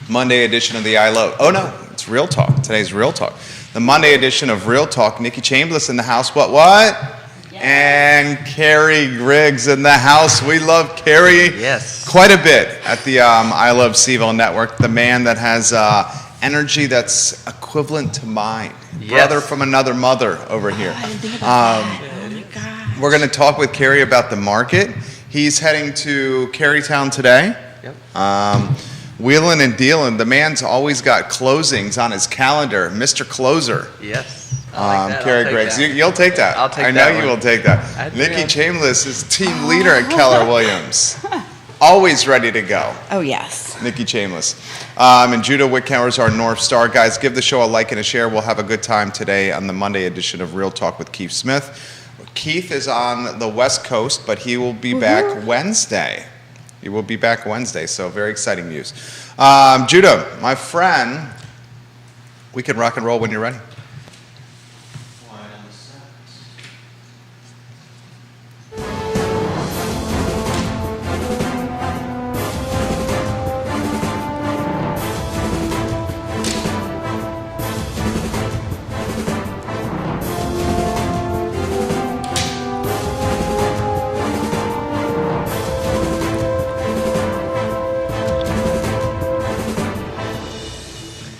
Monday edition of the I Love. Oh no, it's Real Talk. Today's Real Talk. The Monday edition of Real Talk. Nikki Chambliss in the house. What? Yes. And Carrie Griggs in the house. We love Carrie quite a bit at the I Love Seville Network. The man that has energy that's equivalent to mine. Brother from another mother over here. I didn't think about that. Oh my God. We're going to talk with Kerry about the market. He's heading to Carytown today. Wheeling and dealing. The man's always got closings on his calendar. Mr. Closer. Yes. I like Kerry Griggs. You'll take that. I'll take I that know one. you will take that. Nikki Chambliss is team leader at Oh. Keller Williams. Always ready to go. Oh, yes. Nikki Chambliss. And Judah Wickhauer is our North Star. Guys, give the show a like and a share. We'll have a good time today on the Monday edition of Real Talk with Keith Smith. Keith is on the West Coast, but he will be back Wednesday. He will be back Wednesday, so very exciting news. Judah, my friend, we can rock and roll when you're ready.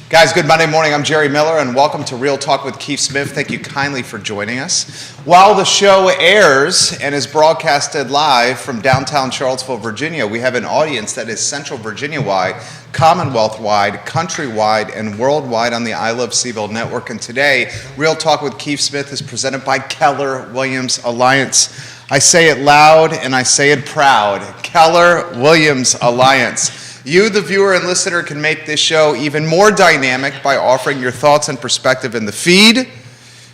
Guys, good Monday morning. I'm Jerry Miller, and welcome to Real Talk with Keith Smith. Thank you kindly for joining us. While the show airs and is broadcasted live from downtown Charlottesville, Virginia, we have an audience that is Central Virginia-wide, Commonwealth-wide, country-wide, and worldwide on the I Love Seville Network. And today, Real Talk with Keith Smith is presented by Keller Williams Alliance. I say it loud and I say it proud. Keller Williams Alliance. You, the viewer and listener, can make this show even more dynamic by offering your thoughts and perspective in the feed.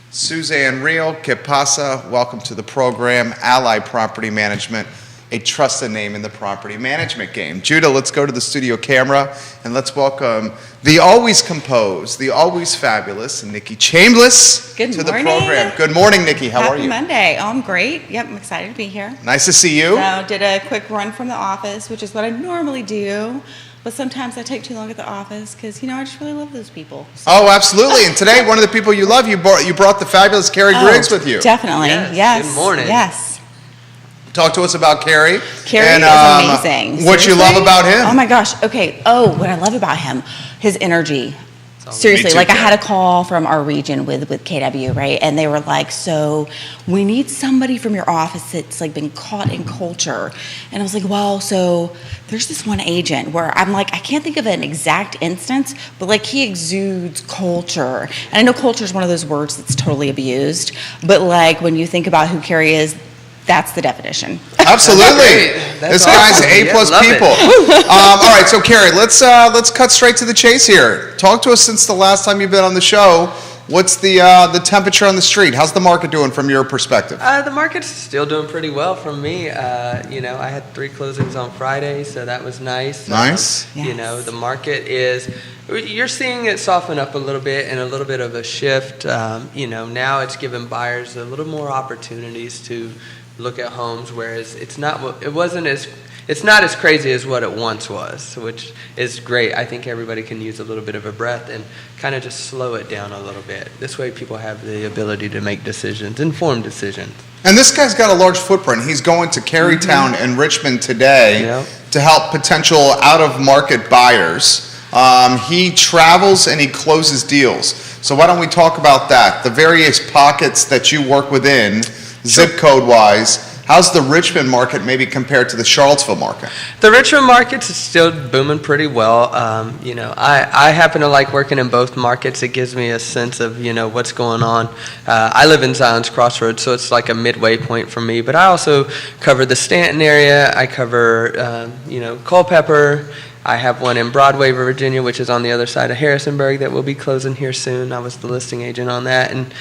Suzanne Real, que pasa? Welcome to the program. Ally Property Management, a trusted name in the property management game. Judah, let's go to the studio camera and let's welcome the always composed, the always fabulous Nikki Chambliss to the program. Good morning, Nikki. How are you? Happy Monday. Oh, I'm great. Yep, I'm excited to be here. Nice to see you. So, did a quick run from the office, which is what I normally do. But sometimes I take too long at the office because, I just really love those people. So. Oh, absolutely. And today, one of the people you love, you brought the fabulous Kerry Griggs with you. Definitely. Yes. Good morning. Yes. Talk to us about Kerry. Kerry and, is amazing. What you love about him. Oh my gosh. Okay. Oh, what I love about him, his energy. Seriously, Me too, like I Kerry. had a call from our region with KW, right? And they were like, so we need somebody from your office that's like been caught in culture. And I was like, well, so there's this one agent where I'm like, I can't think of an exact instance, but like he exudes culture. And I know culture is one of those words that's totally abused, but like when you think about who Kerry is, that's the definition. Absolutely. This guy's awesome. A-plus Yeah, love people. All right, so Kerry, let's cut straight to the chase here. Talk to us since the last time you've been on the show. What's the temperature on the street? How's the market doing from your perspective? The market's still doing pretty well from me. I had 3 closings on Friday, so that was nice. Nice. Yes. The market is, you're seeing it soften up a little bit and a little bit of a shift. Now it's giving buyers a little more opportunities to look at homes, whereas it's not as crazy as what it once was, which is great. I think everybody can use a little bit of a breath and kind of just slow it down a little bit. This way people have the ability to make decisions, informed decisions. And this guy's got a large footprint. He's going to Carytown and Richmond today to help potential out-of-market buyers. He travels and he closes deals. So why don't we talk about that? The various pockets that you work within, zip code-wise. How's the Richmond market maybe compared to the Charlottesville market? The Richmond market's still booming pretty well. I happen to like working in both markets. It gives me a sense of, what's going on. I live in Zion's Crossroads, so it's like a midway point for me. But I also cover the Stanton area. I cover, Culpeper. I have one in Broadway, Virginia, which is on the other side of Harrisonburg that will be closing here soon. I was the listing agent on that. And,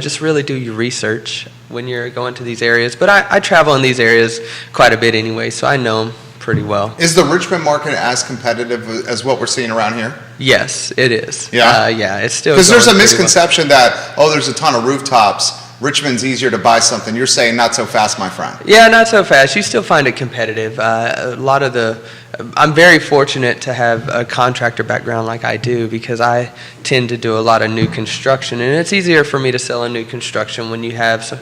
just really do your research when you're going to these areas. But I travel in these areas quite a bit anyway, so I know them pretty well. Is the Richmond market as competitive as what we're seeing around here? Yes, it is. Yeah? It's still Because there's a going pretty misconception that, there's a ton of rooftops. Richmond's easier to buy something. You're saying not so fast, my friend. Yeah, not so fast. You still find it competitive. A lot of the I'm very fortunate to have a contractor background like I do, because I tend to do a lot of new construction, and it's easier for me to sell a new construction when you have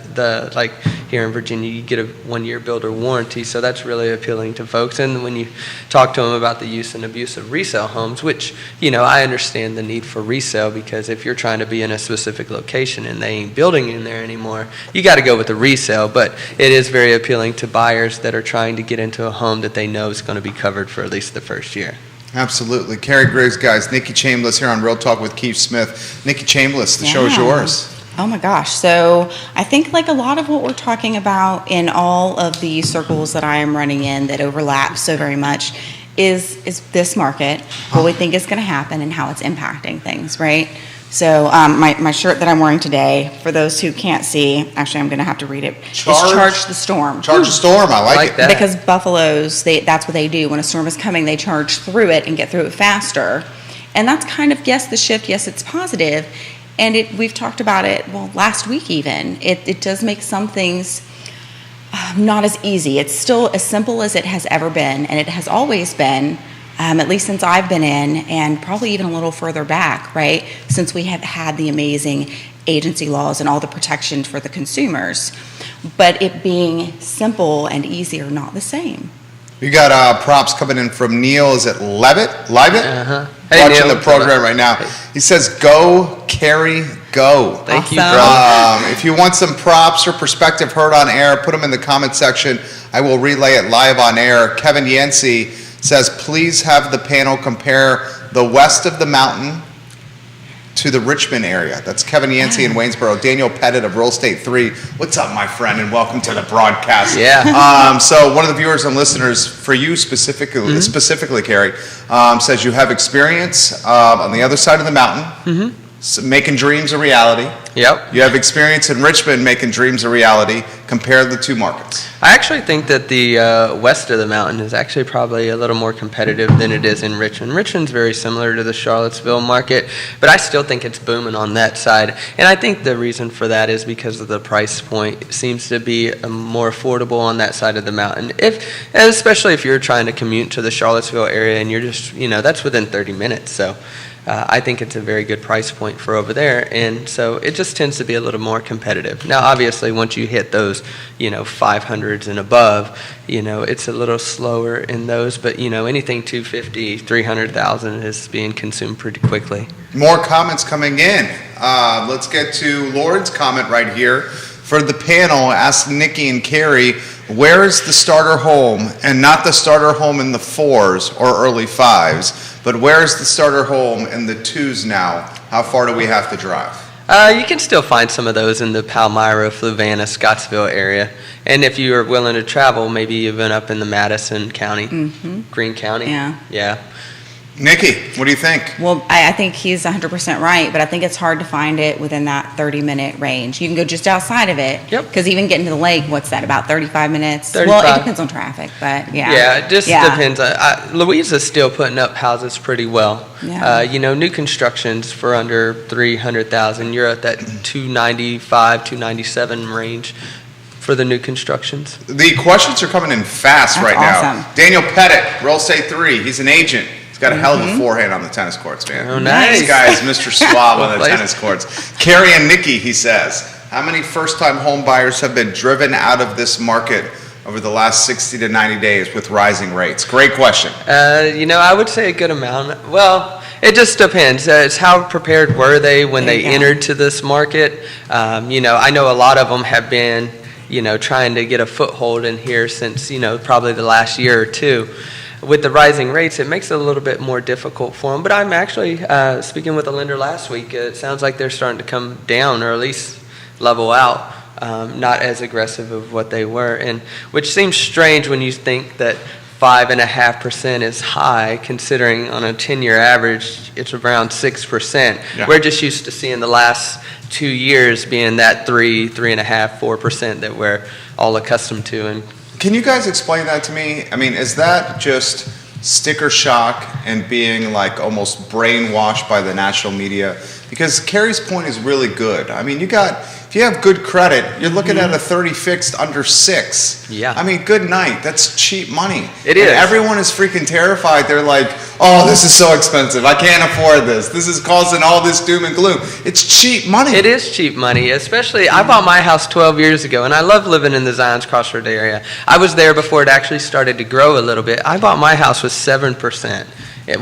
like here in Virginia, you get a 1-year builder warranty, so that's really appealing to folks. And when you talk to them about the use and abuse of resale homes, which, I understand the need for resale, because if you're trying to be in a specific location and they ain't building in there anymore, you got to go with the resale. But it is very appealing to buyers that are trying to get into a home that they know is going to be covered for at least the first year. Absolutely. Carrie Griggs, guys. Nikki Chambliss here on Real Talk with Keith Smith. Nikki Chambliss, the show is yours. Oh my gosh. So I think like a lot of what we're talking about in all of the circles that I am running in that overlap so very much is this market, what we think is going to happen, and how it's impacting things, right? So my shirt that I'm wearing today, for those who can't see, actually I'm going to have to read it. It's Charge the Storm. Charge the Storm. I like it. That. Because buffaloes, that's what they do. When a storm is coming, they charge through it and get through it faster. And that's kind of, yes, the shift, yes, it's positive. And we've talked about it, last week even. It does make some things not as easy. It's still as simple as it has ever been, and it has always been, at least since I've been in, and probably even a little further back, right? Since we have had the amazing agency laws and all the protection for the consumers. But it being simple and easy are not the same. We got props coming in from Neil. Is it Levitt? Uh-huh. Hey, Watching Neil, the program right now. He says, "Go, Carrie, go." Thank you, Awesome. bro. If you want some props or perspective heard on air, put them in the comment section. I will relay it live on air. Kevin Yancey says, "Please have the panel compare the west of the mountain to the Richmond area." That's Kevin Yancey in Waynesboro. Daniel Pettit of Real Estate 3. What's up, my friend, and welcome to the broadcast. Yeah. So one of the viewers and listeners, for you specifically, Carrie, says you have experience on the other side of the mountain, making dreams a reality. Yep. You have experience in Richmond making dreams a reality. Compare the two markets. I actually think that the west of the mountain is actually probably a little more competitive than it is in Richmond. Richmond's very similar to the Charlottesville market, but I still think it's booming on that side. And I think the reason for that is because of the price point. It seems to be more affordable on that side of the mountain. Especially if you're trying to commute to the Charlottesville area and you're just, that's within 30 minutes. So I think it's a very good price point for over there, and so it just tends to be a little more competitive. Now, obviously, once you hit those, 500s and above, it's a little slower in those, but, anything 250, 300,000 is being consumed pretty quickly. More comments coming in. Let's get to Lauren's comment right here. For the panel, ask Nikki and Carrie, where is the starter home, and not the starter home in the 4s or early 5s, but where is the starter home in the 2s now? How far do we have to drive? You can still find some of those in the Palmyra, Fluvanna, Scottsville area. And if you are willing to travel, maybe even up in the Madison County, Greene County. Yeah. Nikki, what do you think? Well, I think he's 100% right, but I think it's hard to find it within that 30-minute range. You can go just outside of it. Yep. Because even getting to the lake, what's that, about 35 minutes? 35. Well, it depends on traffic, but yeah. Yeah, it just depends. Louisa's still putting up houses pretty well. Yeah. New constructions for under 300,000, you're at that 295, 297 range for the new constructions. The questions are coming in fast That's right now. awesome. Daniel Pettit, Real Estate 3, he's an agent. He's got a hell of a forehand on the tennis courts, man. Oh, nice. This guy is Mr. Suave on the tennis courts. Carrie and Nikki, he says, how many first-time home buyers have been driven out of this market over the last 60 to 90 days with rising rates? Great question. I would say a good amount. Well, it just depends. It's how prepared were they when they entered to this market. I know a lot of them have been, trying to get a foothold in here since, probably the last year or two. With the rising rates, it makes it a little bit more difficult for them. But I'm actually speaking with a lender last week. It sounds like they're starting to come down, or at least level out, not as aggressive of what they were, and which seems strange when you think that 5.5% is high, considering on a 10-year average it's around 6%. Yeah. We're just used to seeing the last 2 years being that 3.5%, 4% that we're all accustomed to. And can you guys explain that to me? I mean, is that just sticker shock and being like almost brainwashed by the national media? Because Carrie's point is really good. I mean, if you have good credit, you're looking at a 30 fixed under 6. Yeah. I mean, good night. That's cheap money. It is. And everyone is freaking terrified. They're like, oh, this is so expensive. I can't afford this. This is causing all this doom and gloom. It's cheap money. It is cheap money, especially, I bought my house 12 years ago, and I love living in the Zions Crossroad area. I was there before it actually started to grow a little bit. I bought my house with 7%.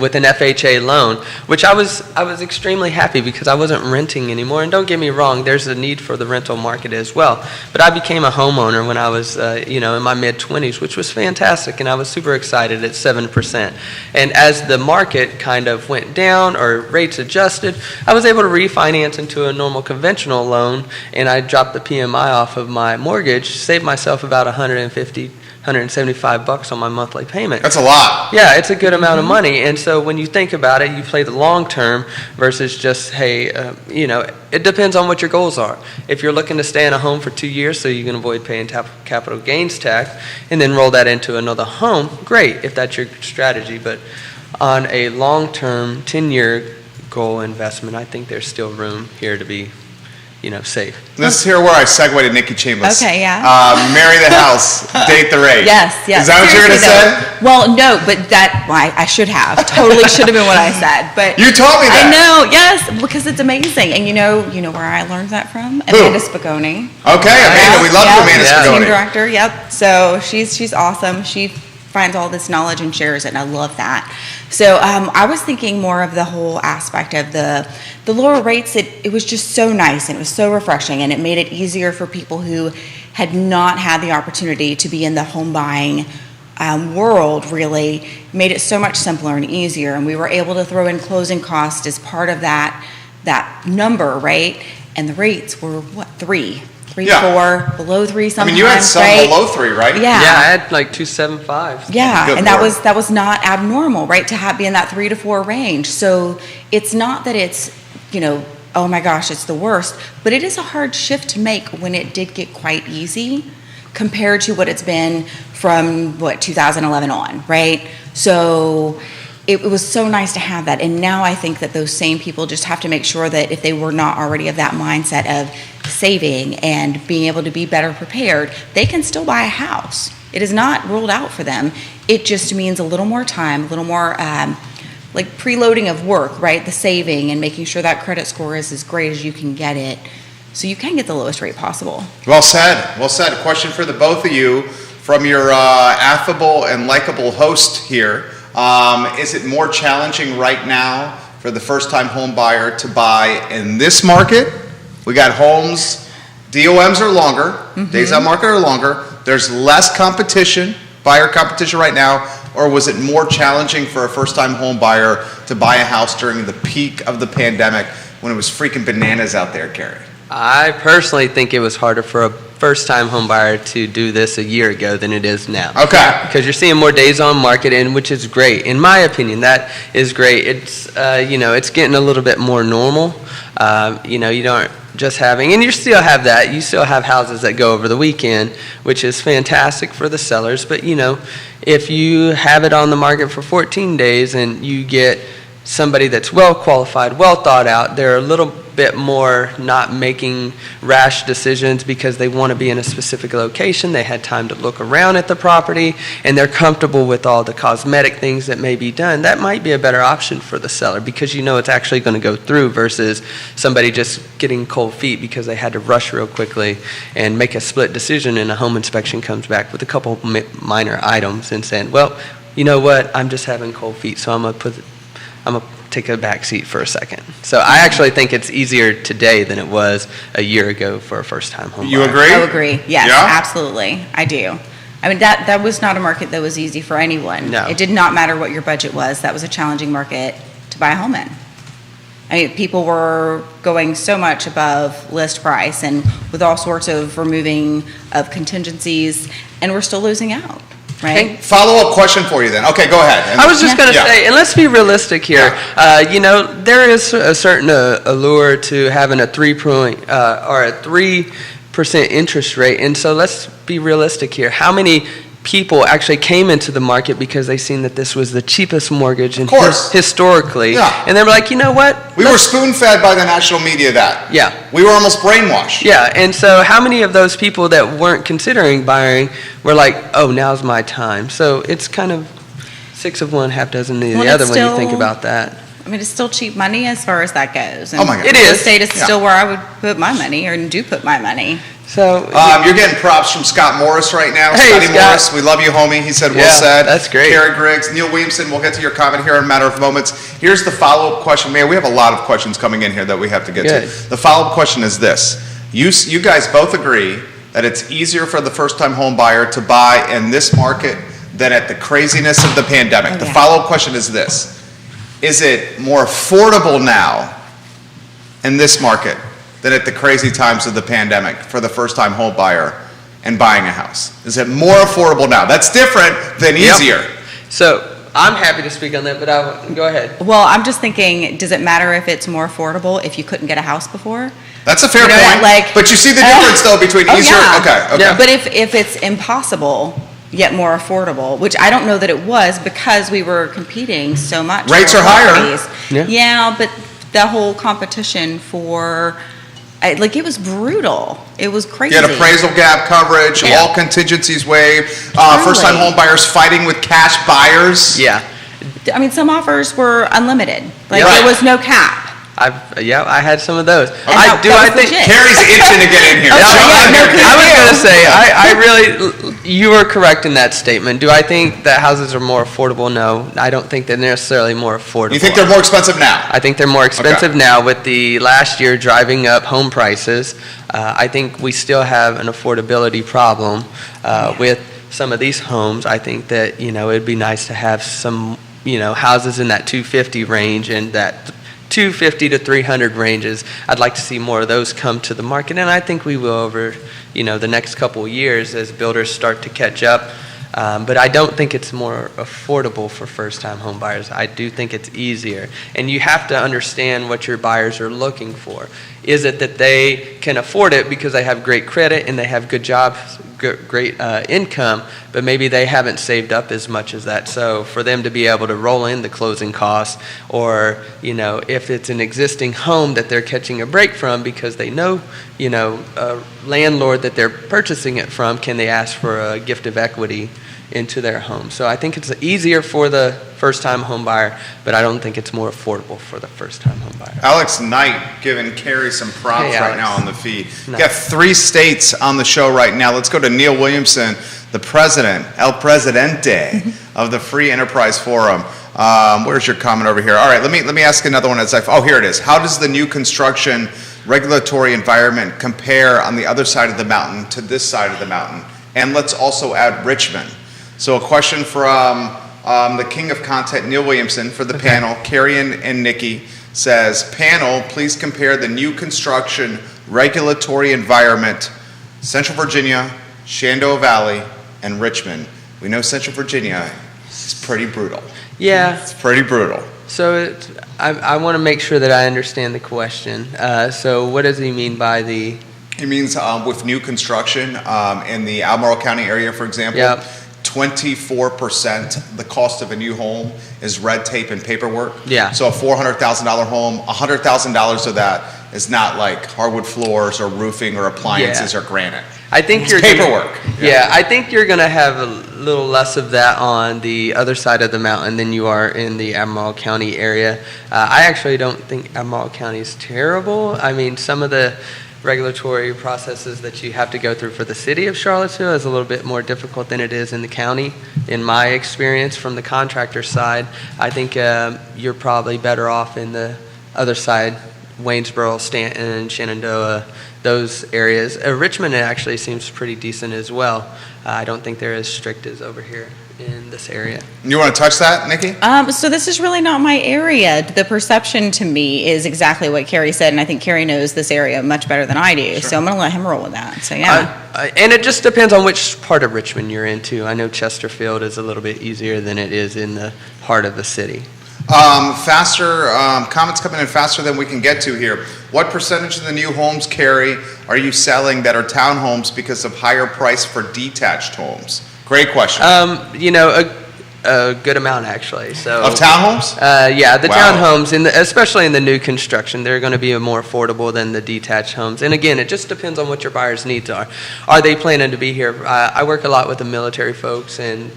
With an FHA loan, which I was extremely happy because I wasn't renting anymore. And don't get me wrong, there's a need for the rental market as well. But I became a homeowner when I was, in my mid-20s, which was fantastic, and I was super excited at 7%. And as the market kind of went down or rates adjusted, I was able to refinance into a normal conventional loan, and I dropped the PMI off of my mortgage, saved myself about $175 on my monthly payment. That's a lot. Yeah, it's a good amount of money. And so when you think about it, you play the long term versus just, hey, it depends on what your goals are. If you're looking to stay in a home for 2 years so you can avoid paying capital gains tax and then roll that into another home, great, if that's your strategy. But on a long-term, 10-year goal investment, I think there's still room here to be safe. This is here where I segue to Nikki Chambliss. Okay, yeah. Marry the house, date the rate. Yes. Is that what you're going to say? Well, no, but I should have. Totally should have been what I said. But you told me that. I know, yes, because it's amazing. And you know where I learned that from? Amanda Spicone. Okay, Amanda, we love Amanda Spicone. Team director, yep. So she's awesome. She finds all this knowledge and shares it, and I love that. So I was thinking more of the whole aspect of the lower rates. It was just so nice, and it was so refreshing, and it made it easier for people who had not had the opportunity to be in the home buying world. Really made it so much simpler and easier, and we were able to throw in closing costs as part of that number, right? And the rates were what, 3, 4, below 3 sometimes. I mean, you had some below 3, right? Yeah. Yeah, I had like 275. Yeah, Good and Lord. that was not abnormal, right? To be in that 3 to 4 range. So it's not that it's, oh my gosh, it's the worst, but it is a hard shift to make when it did get quite easy compared to what it's been from 2011 on, right? So it was so nice to have that. And now I think that those same people just have to make sure that if they were not already of that mindset of saving and being able to be better prepared, they can still buy a house. It is not ruled out for them. It just means a little more time, a little more like preloading of work, right? The saving and making sure that credit score is as great as you can get it, so you can get the lowest rate possible. Well said. Well said. A question for the both of you from your affable and likable host here. Is it more challenging right now for the first-time home buyer to buy in this market? We got homes, DOMs are longer, days on market are longer. There's less competition, buyer competition right now, or was it more challenging for a first-time home buyer to buy a house during the peak of the pandemic when it was freaking bananas out there, Carrie? I personally think it was harder for a first-time home buyer to do this a year ago than it is now. Okay. Because you're seeing more days on market, and which is great. In my opinion, that is great. It's it's getting a little bit more normal. You don't just having, and you still have that. You still have houses that go over the weekend, which is fantastic for the sellers. But if you have it on the market for 14 days and you get somebody that's well qualified, well thought out, they're a little bit more not making rash decisions because they want to be in a specific location. They had time to look around at the property, and they're comfortable with all the cosmetic things that may be done. That might be a better option for the seller because it's actually going to go through versus somebody just getting cold feet because they had to rush real quickly and make a split decision, and a home inspection comes back with a couple minor items and saying, well, you know what, I'm just having cold feet, so I'm going to take a back seat for a second. So I actually think it's easier today than it was a year ago for a first-time home buyer. You agree? I agree. Yes, Yeah? absolutely. I do. I mean, that was not a market that was easy for anyone. No. It did not matter what your budget was. That was a challenging market to buy a home in. I mean, people were going so much above list price and with all sorts of removing of contingencies, and we're still losing out. Right. Follow-up question for you then. Okay, go ahead. I was just going to say, and let's be realistic here. There is a certain allure to having a 3% interest rate, and so let's be realistic here. How many people actually came into the market because they seen that this was the cheapest mortgage in course. historically. Yeah. And they were like, you know what? We were spoon-fed by the national media that. Yeah. We were almost brainwashed. Yeah, and so how many of those people that weren't considering buying were like, oh, now's my time? So it's kind of 6 of one, half dozen of the Well, other it's when you still- think about that. I mean, it's still cheap money as far as that goes. And Oh my God. It real is. estate is Yeah. still where I would put my money, or do put my money. So You're getting props from Scott Morris right now. Hey, Scotty Scott. Morris, we love you, homie. He said, well Yeah, said. that's great. Carrie Griggs, Neil Williamson, we'll get to your comment here in a matter of moments. Here's the follow-up question. Man, we have a lot of questions coming in here that we have to get Good. to. The follow-up question is this. You guys both agree that it's easier for the first-time home buyer to buy in this market than at the craziness of the pandemic. Oh, The yeah. follow-up question is this. Is it more affordable now in this market than at the crazy times of the pandemic for the first-time home buyer and buying a house? Is it more affordable now? That's different than Yep. easier. So I'm happy to speak on that, but go ahead. Well, I'm just thinking, does it matter if it's more affordable if you couldn't get a house before? That's a fair You know, point. like- But you see the difference though between Oh, easier. yeah. Okay. Yeah. But if it's impossible yet more affordable, which I don't know that it was because we were competing so much. Rates for are higher. properties. Yeah. Yeah, but the whole competition for, like, it was brutal. It was crazy. You had appraisal gap coverage, Yeah. all contingencies waived, Truly. first-time home buyers fighting with cash buyers. Yeah. I mean, some offers were unlimited. Like, Yeah. there was no cap. I had some of those. And that was legit. Carrie's itching to get in here. Okay, Jump yeah, in no, here, good. Carrie. I was going to say, I really, you were correct in that statement. Do I think that houses are more affordable? No, I don't think they're necessarily more affordable. You think they're more expensive now? I think they're more expensive now with the last year driving up home prices. I think we still have an affordability problem with some of these homes. I think that, it'd be nice to have some, houses in that 250 range and that 250 to 300 ranges. I'd like to see more of those come to the market, and I think we will over, the next couple of years as builders start to catch up. But I don't think it's more affordable for first-time home buyers. I do think it's easier. And you have to understand what your buyers are looking for. Is it that they can afford it because they have great credit and they have good jobs, great income, but maybe they haven't saved up as much as that. So for them to be able to roll in the closing costs, or, if it's an existing home that they're catching a break from because they know, a landlord that they're purchasing it from, can they ask for a gift of equity into their home? So I think it's easier for the first-time home buyer, but I don't think it's more affordable for the first-time home buyer. Alex Knight giving Carrie some props Hey, right Alex. now on the feed. Nice. Got 3 states on the show right now. Let's go to Neil Williamson, the president, El Presidente of the Free Enterprise Forum. Where's your comment over here? All right, let me ask another one. Here it is. How does the new construction regulatory environment compare on the other side of the mountain to this side of the mountain? And let's also add Richmond. So a question from the king of content, Neil Williamson, for the panel. Carrie and Nikki says, panel, please compare the new construction regulatory environment, Central Virginia, Shenandoah Valley, and Richmond. We know Central Virginia is pretty brutal. Yeah. It's pretty brutal. So I want to make sure that I understand the question. So what does he mean by the... It means with new construction in the Albemarle County area, for example, Yep. 24% the cost of a new home is red tape and paperwork. Yeah. So a $400,000 home, $100,000 of that is not like hardwood floors or roofing or appliances or granite. I think It's you're paperwork. Yeah, I think you're going to have a little less of that on the other side of the mountain than you are in the Albemarle County area. I actually don't think Albemarle County is terrible. I mean, some of the regulatory processes that you have to go through for the city of Charlottesville is a little bit more difficult than it is in the county. In my experience from the contractor side, I think you're probably better off in the other side, Waynesboro, Stanton, Shenandoah, those areas. Richmond actually seems pretty decent as well. I don't think they're as strict as over here in this area. You want to touch that, Nikki? So this is really not my area. The perception to me is exactly what Carrie said, and I think Carrie knows this area much better than I do. So I'm going to let him roll with that. So yeah. And it just depends on which part of Richmond you're into. I know Chesterfield is a little bit easier than it is in the heart of the city. Comments coming in faster than we can get to here. What percentage of the new homes, Carrie, are you selling that are townhomes because of higher price for detached homes? Great question. A good amount actually. So Of townhomes? Yeah, the Wow. townhomes, especially in the new construction, they're going to be more affordable than the detached homes. And again, it just depends on what your buyer's needs are. Are they planning to be here? I work a lot with the military folks, and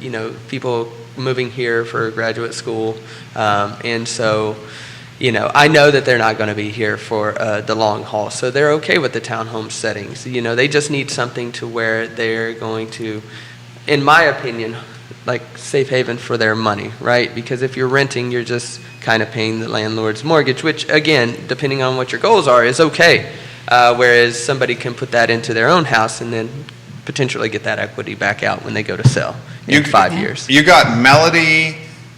people moving here for graduate school, and so. I know that they're not going to be here for the long haul, so they're okay with the townhome settings. They just need something to where they're going to, in my opinion, like safe haven for their money, right? Because if you're renting, you're just kind of paying the landlord's mortgage, which again, depending on what your goals are, is okay. Whereas somebody can put that into their own house and then potentially get that equity back out when they go to sell in 5 years. You got Melody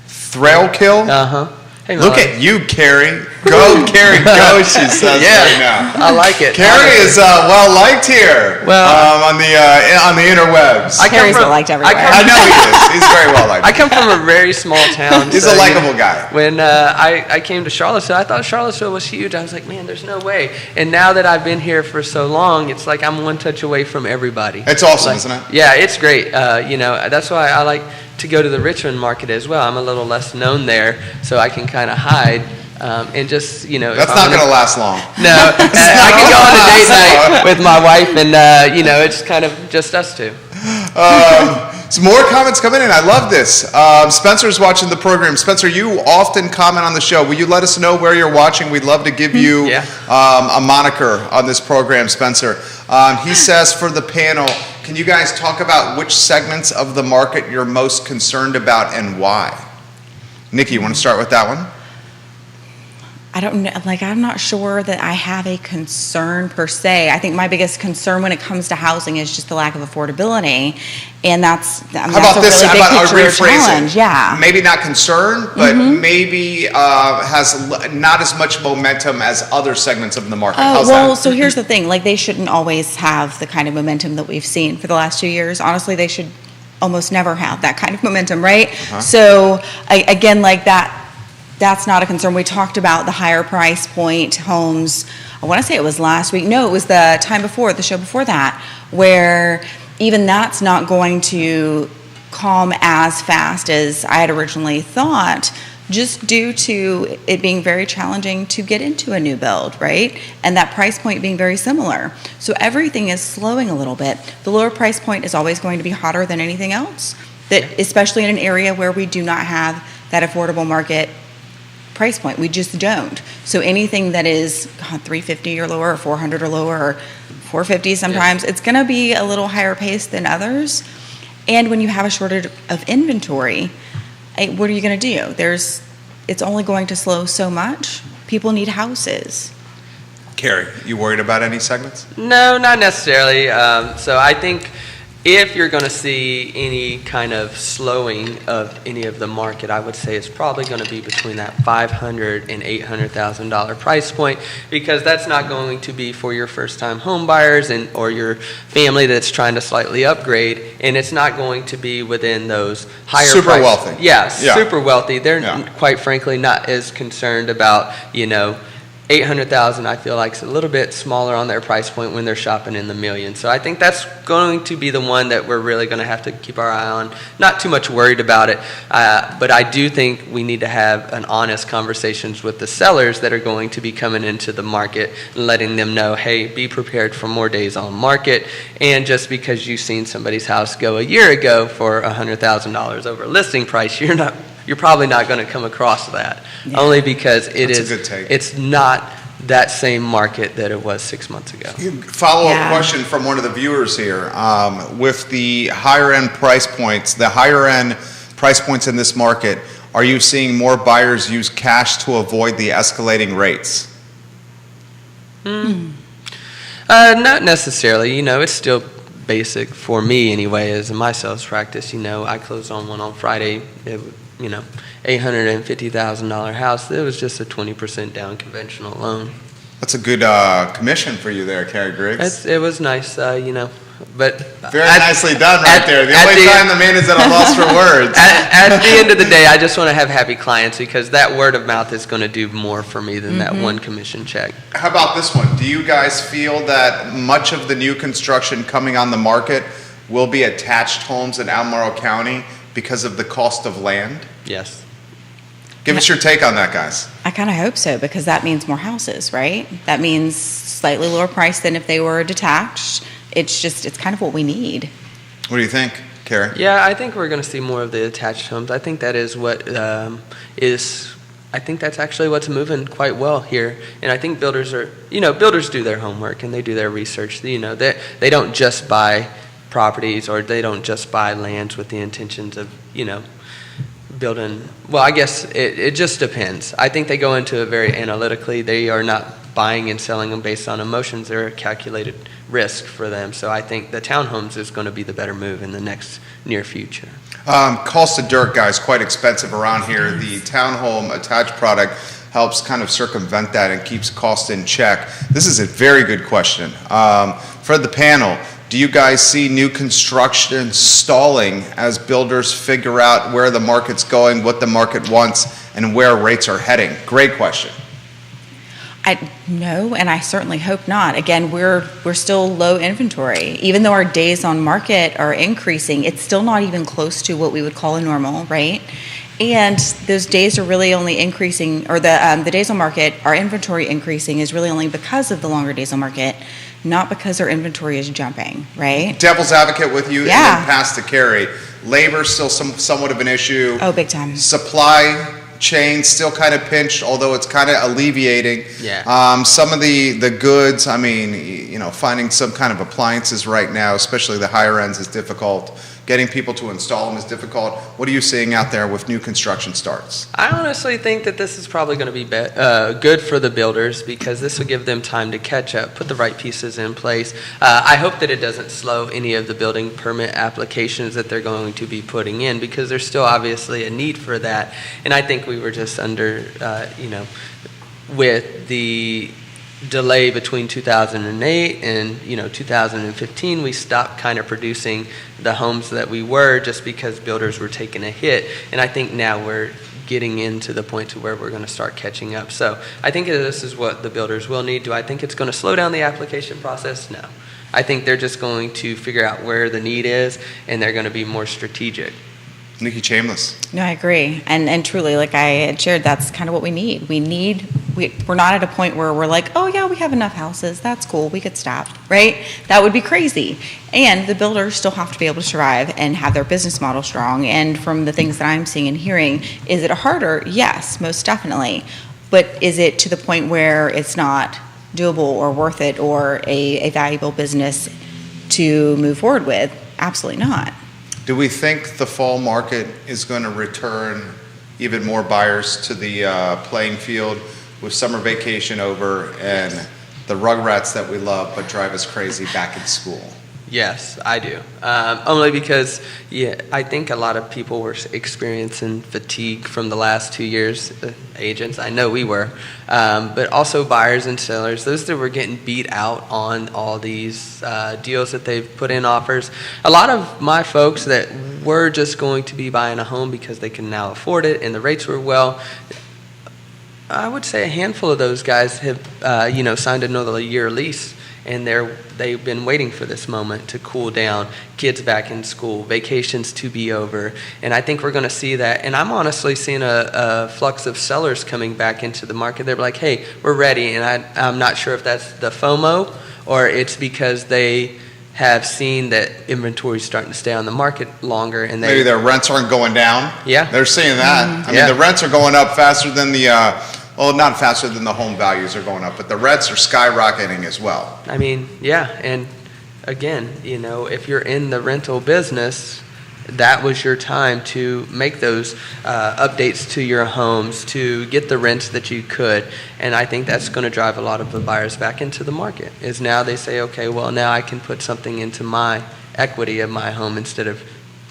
Thrailkill? Uh-huh. Hey, Look at you, Carrie. Go, Carrie, go, she says right now. I like it. Carrie is well-liked here on the interwebs. Carrie's well-liked everywhere. I know he is. He's very well-liked. I come from a very small town. He's a likable guy. When I came to Charlottesville, I thought Charlottesville was huge. I was like, man, there's no way. And now that I've been here for so long, it's like I'm one touch away from everybody. It's awesome, isn't it? Yeah, it's great. That's why I like to go to the Richmond market as well. I'm a little less known there, so I can kind of hide and just, That's not going to last long. No, I can go on a date night with my wife, and, it's kind of just us two. Some more comments coming in. I love this. Spencer's watching the program. Spencer, you often comment on the show. Will you let us know where you're watching? We'd love to give you a moniker on this program, Spencer. He says for the panel, can you guys talk about which segments of the market you're most concerned about and why? Nikki, you want to start with that one? I don't know, I'm not sure that I have a concern per se. I think my biggest concern when it comes to housing is just the lack of affordability, and that's a really big picture challenge. Yeah. Maybe not concern, but maybe has not as much momentum as other segments of the market. How's that? So here's the thing, they shouldn't always have the kind of momentum that we've seen for the last 2 years. Honestly, they should almost never have that kind of momentum, right? So again, that's not a concern. We talked about the higher price point homes. I want to say it was last week. No, it was the time before, the show before that, where even that's not going to calm as fast as I had originally thought, just due to it being very challenging to get into a new build, right? And that price point being very similar. So everything is slowing a little bit. The lower price point is always going to be hotter than anything else, especially in an area where we do not have that affordable market price point. We just don't. So anything that is $350 or lower, or $400 or lower, or $450 sometimes, it's going to be a little higher pace than others. And when you have a shortage of inventory, what are you going to do? It's only going to slow so much. People need houses. Carrie, you worried about any segments? No, not necessarily. So I think if you're going to see any kind of slowing of any of the market, I would say it's probably going to be between that $500,000 and $800,000 price point, because that's not going to be for your first-time home buyers or your family that's trying to slightly upgrade, and it's not going to be within those higher super wealthy. Yeah, super wealthy. They're quite frankly not as concerned about, $800,000 I feel like is a little bit smaller on their price point when they're shopping in the millions. So I think that's going to be the one that we're really going to have to keep our eye on. Not too much worried about it, but I do think we need to have an honest conversations with the sellers that are going to be coming into the market and letting them know, hey, be prepared for more days on market. And just because you've seen somebody's house go a year ago for $100,000 over listing price, you're probably not going to come across that, only because it's not that same market that it was 6 months ago. Follow-up question from one of the viewers here. With the higher-end price points, in this market, are you seeing more buyers use cash to avoid the escalating rates? Not necessarily. It's still basic for me anyway, as in my sales practice. I closed on one on Friday. $850,000 house. It was just a 20% down conventional loan. That's a good commission for you there, Carrie Griggs. It was nice, but very nicely done right there. The only time the man is at a loss for words. At the end of the day, I just want to have happy clients, because that word of mouth is going to do more for me than that one commission check. How about this one? Do you guys feel that much of the new construction coming on the market will be attached homes in Albemarle County because of the cost of land? Yes. Give us your take on that, guys. I kind of hope so, because that means more houses, right? That means slightly lower price than if they were detached. It's kind of what we need. What do you think, Carrie? Yeah, I think we're going to see more of the attached homes. I think that is what I think that's actually what's moving quite well here. And I think builders do their homework and they do their research. They don't just buy properties, or they don't just buy lands with the intentions of, building. Well, I guess it just depends. I think they go into it very analytically. They are not buying and selling them based on emotions. They're a calculated risk for them. So I think the townhomes is going to be the better move in the next near future. Cost of dirt, guys, quite expensive around here. The townhome attached product helps kind of circumvent that and keeps cost in check. This is a very good question. For the panel, do you guys see new construction stalling as builders figure out where the market's going, what the market wants, and where rates are heading? Great question. No, and I certainly hope not. Again, we're still low inventory. Even though our days on market are increasing, it's still not even close to what we would call a normal, right? And those days are really only increasing, or the days on market, our inventory increasing is really only because of the longer days on market, not because our inventory is jumping, right? Devil's advocate with you, Yeah. and then pass to Carrie. Labor still somewhat of an issue. Oh, big time. Supply chain still kind of pinched, although it's kind of alleviating. Yeah. Some of the goods, I mean, finding some kind of appliances right now, especially the higher ends, is difficult. Getting people to install them is difficult. What are you seeing out there with new construction starts? I honestly think that this is probably going to be good for the builders, because this will give them time to catch up, put the right pieces in place. I hope that it doesn't slow any of the building permit applications that they're going to be putting in, because there's still obviously a need for that. And I think we were just under, with the delay between 2008 and 2015, we stopped kind of producing the homes that we were, just because builders were taking a hit. And I think now we're getting into the point to where we're going to start catching up. So I think this is what the builders will need. Do I think it's going to slow down the application process? No. I think they're just going to figure out where the need is, and they're going to be more strategic. Nikki Chambliss. No, I agree. And truly, like I had shared, that's kind of what we need. We're not at a point where we're like, oh yeah, we have enough houses. That's cool. We could stop, right? That would be crazy. And the builders still have to be able to survive and have their business model strong. And from the things that I'm seeing and hearing, is it harder? Yes, most definitely. But is it to the point where it's not doable or worth it, or a valuable business to move forward with? Absolutely not. Do we think the fall market is going to return even more buyers to the playing field with summer vacation over and the rugrats that we love but drive us crazy back in school? Yes, I do. Only because, I think a lot of people were experiencing fatigue from the last 2 years. Agents, I know we were, but also buyers and sellers, those that were getting beat out on all these deals that they've put in offers. A lot of my folks that were just going to be buying a home because they can now afford it and the rates were well, I would say a handful of those guys have, signed another year lease. And they've been waiting for this moment to cool down, kids back in school, vacations to be over. And I think we're going to see that. And I'm honestly seeing a flux of sellers coming back into the market. They're like, hey, we're ready. And I'm not sure if that's the FOMO or it's because they have seen that inventory is starting to stay on the market longer. And Maybe their rents aren't going down. Yeah. They're seeing that. I mean, the rents are going up faster than well, not faster than the home values are going up, but the rents are skyrocketing as well. I mean, yeah, and again, if you're in the rental business, that was your time to make those updates to your homes, to get the rents that you could, and I think that's going to drive a lot of the buyers back into the market, is now they say, okay, well, now I can put something into my equity of my home instead of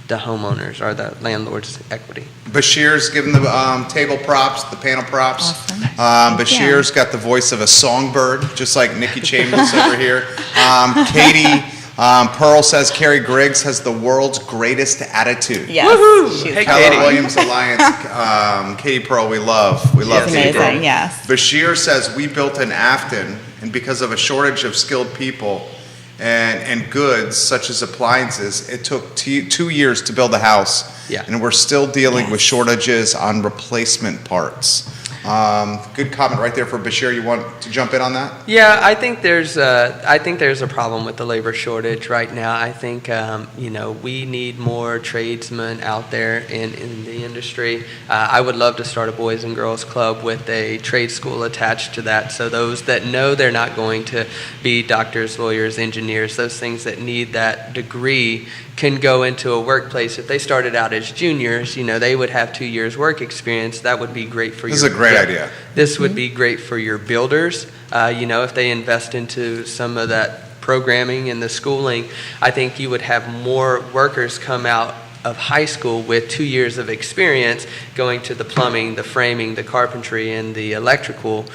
the homeowners or the landlord's equity. Bashir's giving the table props, the panel props. Awesome. Bashir's got the voice of a songbird, just like Nikki Chambliss over here. Katie Pearl says Carrie Griggs has the world's greatest attitude. Yes. Woohoo! She's Hey, Keller Katie. Williams Alliance, Katie Pearl, we love Yes. Katie Pearl. Amazing, yes. Bashir says we built in Afton, and because of a shortage of skilled people, and goods such as appliances, it took 2 years to build a house, and we're still dealing with shortages on replacement parts. Good comment right there for Bashir. You want to jump in on that? Yeah, I think there's a problem with the labor shortage right now. I think we need more tradesmen out there in the industry. I would love to start a Boys and Girls Club with a trade school attached to that, so those that know they're not going to be doctors, lawyers, engineers, those things that need that degree can go into a workplace. If they started out as juniors, they would have 2 years work experience. That would be great for you. This is a great idea. This would be great for your builders. If they invest into some of that programming and the schooling, I think you would have more workers come out of high school with 2 years of experience going to the plumbing, the framing, the carpentry, and the electrical,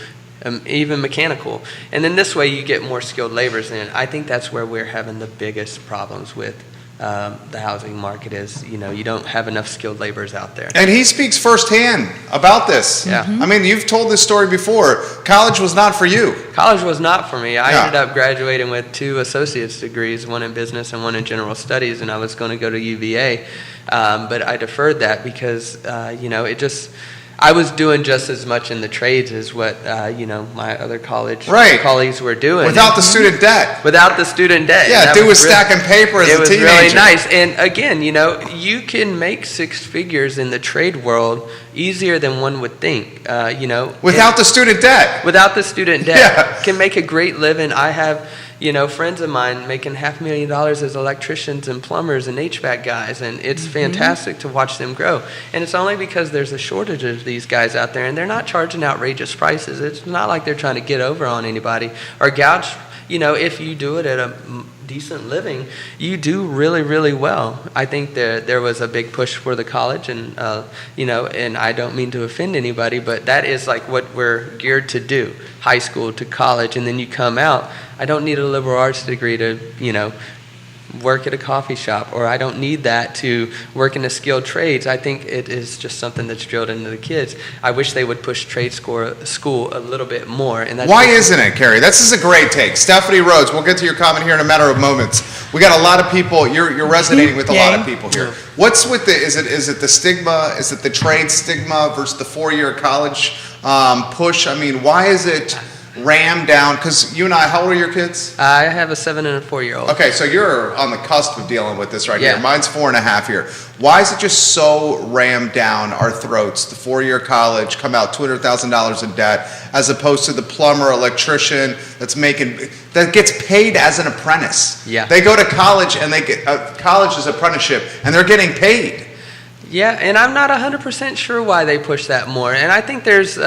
even mechanical. And then this way you get more skilled laborers in. I think that's where we're having the biggest problems with the housing market is, you don't have enough skilled laborers out there. And he speaks firsthand about this. Yeah. I mean, you've told this story before. College was not for you. College was not for me. I ended up graduating with 2 associate's degrees, one in business and one in general studies, and I was going to go to UVA. But I deferred that because, I was doing just as much in the trades as what, my other college colleagues were doing. Without the student debt. Without the student debt. Yeah, dude was stacking paper as a teenager. It was really nice. And again, you can make 6 figures in the trade world easier than one would think. Without the student debt. Without the student debt. Can make a great living. I have friends of mine making $500,000 as electricians and plumbers and HVAC guys, and it's fantastic to watch them grow. And it's only because there's a shortage of these guys out there, and they're not charging outrageous prices. It's not like they're trying to get over on anybody or gouge. If you do it at a decent living, you do really, really well. I think there was a big push for the college, and and I don't mean to offend anybody, but that is like what we're geared to do, high school to college, and then you come out. I don't need a liberal arts degree to, work at a coffee shop, or I don't need that to work in the skilled trades. I think it is just something that's drilled into the kids. I wish they would push trade school a little bit more. And that's why isn't it, Carrie? This is a great take. Stephanie Rhodes, we'll get to your comment here in a matter of moments. We got a lot of people, you're resonating with a lot of people here. What's with is it the stigma, is it the trade stigma versus the 4-year college push? I mean, why is it rammed down? Because you and I, how old are your kids? I have a 7 and a 4-year-old. Okay, so you're on the cusp of dealing with this right here. Mine's 4.5 here. Why is it just so rammed down our throats? The 4-year college, come out $200,000 in debt, as opposed to the plumber, electrician that gets paid as an apprentice. Yeah. They go to college and they get college's apprenticeship, and they're getting paid. Yeah, and I'm not 100% sure why they push that more. And I think there's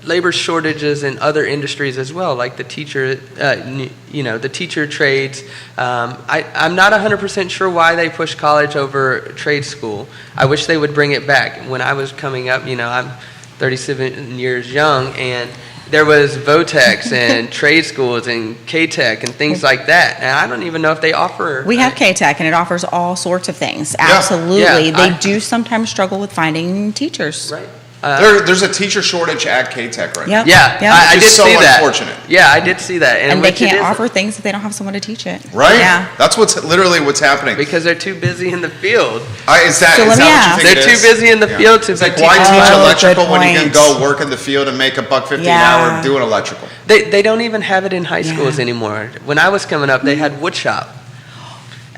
labor shortages in other industries as well, like the teacher, the teacher trades. I'm not 100% sure why they push college over trade school. I wish they would bring it back. When I was coming up, I'm 37 years young, and there was Votex and trade schools and K-Tech and things like that. And I don't even know if they offer. We have K-Tech, and it offers all sorts of things. Absolutely. They do sometimes struggle with finding teachers. Right. There's a teacher shortage at K-Tech right now. I did see that. Unfortunate. Yeah, I did see that. And they can't offer things if they don't have someone to teach it. Right? Yeah. That's literally what's happening. Because they're too busy in the field. Is that what you think they're too busy in the field to be teaching. Why teach electrical when you can go work in the field and make $1.50 an hour doing electrical? They don't even have it in high schools anymore. When I was coming up, they had wood shop.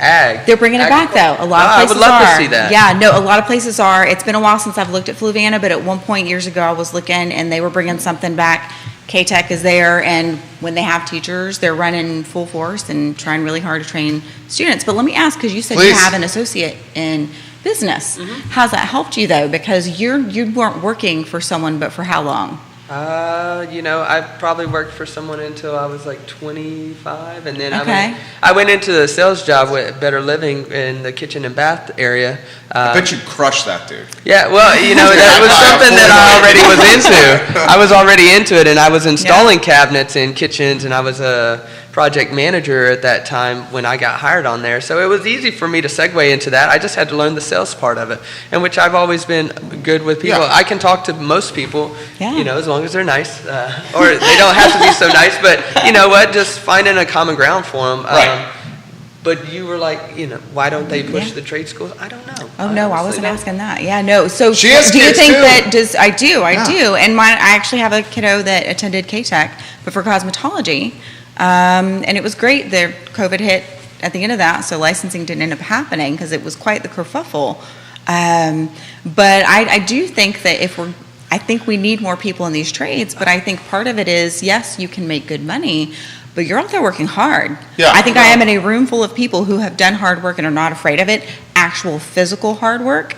Ag. They're bringing it back, though. A lot of places I would love to see that. Yeah, no, a lot of places are. It's been a while since I've looked at Fluvanna, but at one point years ago, I was looking, and they were bringing something back. K-Tech is there, and when they have teachers, they're running full force and trying really hard to train students. But let me ask, because you said you have an associate in business. How's that helped you, though? Because you weren't working for someone, but for how long? I probably worked for someone until I was like 25, and then I went into the sales job with Better Living in the kitchen and bath area. I bet you crushed that, dude. Yeah, well, that was something that I already was into. I was already into it, and I was installing cabinets in kitchens, and I was project manager at that time when I got hired on there. So it was easy for me to segue into that. I just had to learn the sales part of it, in which I've always been good with people. Yeah. I can talk to most people, Yeah. you know, as long as they're nice, or they don't have to be so nice, but you know what, just finding a common ground for them. Right. But you were like, you know, why don't they push Yeah. the trade schools? I don't know. Oh no, I honestly wasn't don't. asking that. Yeah, no. So She has do you kids, think too. that does I do, Yeah. and I actually have a kiddo that attended K-Tech, but for cosmetology, and it was great. The COVID hit at the end of that, so licensing didn't end up happening because it was quite the kerfuffle. But I do think that I think we need more people in these trades, but I think part of it is, yes, you can make good money, but you're out there working hard. Yeah. I think I am in a room full of people who have done hard work and are not afraid of it, actual physical hard work.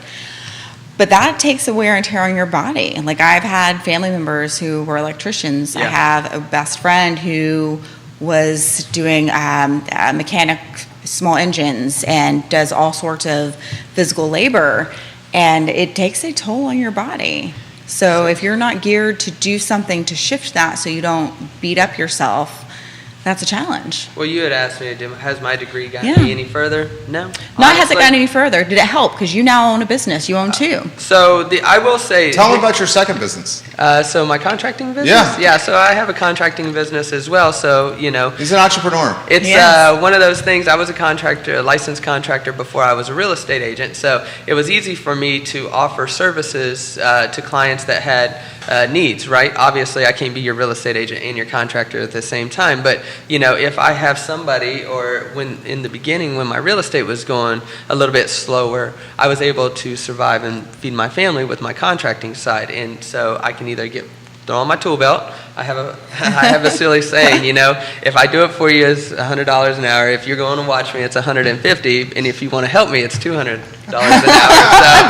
But that takes a wear and tear on your body. Like, I've had family members who were electricians. I Yeah. have a best friend who was doing mechanic small engines and does all sorts of physical labor, and it takes a toll on your body. So if you're not geared to do something to shift that so you don't beat up yourself, that's a challenge. Well, you had asked me, has my degree gotten Yeah. me any further? No. Not has it Honestly. gotten any further? Did it help? Because you now own a business. You own two. So I will say. Tell them about your second business. So my contracting business? Yeah. Yeah, so I have a contracting business as well. So, you know, He's an entrepreneur. it's Yes. one of those things. I was a licensed contractor before I was a real estate agent. So it was easy for me to offer services to clients that had needs, right? Obviously, I can't be your real estate agent and your contractor at the same time. But, you know, if I have somebody, or when in the beginning when my real estate was going a little bit slower, I was able to survive and feed my family with my contracting side. And so I can either throw on my tool belt. I have a silly saying, you know, if I do it for you, it's $100 an hour. If you're going to watch me, it's $150, and if you want to help me, it's $200 an hour. So,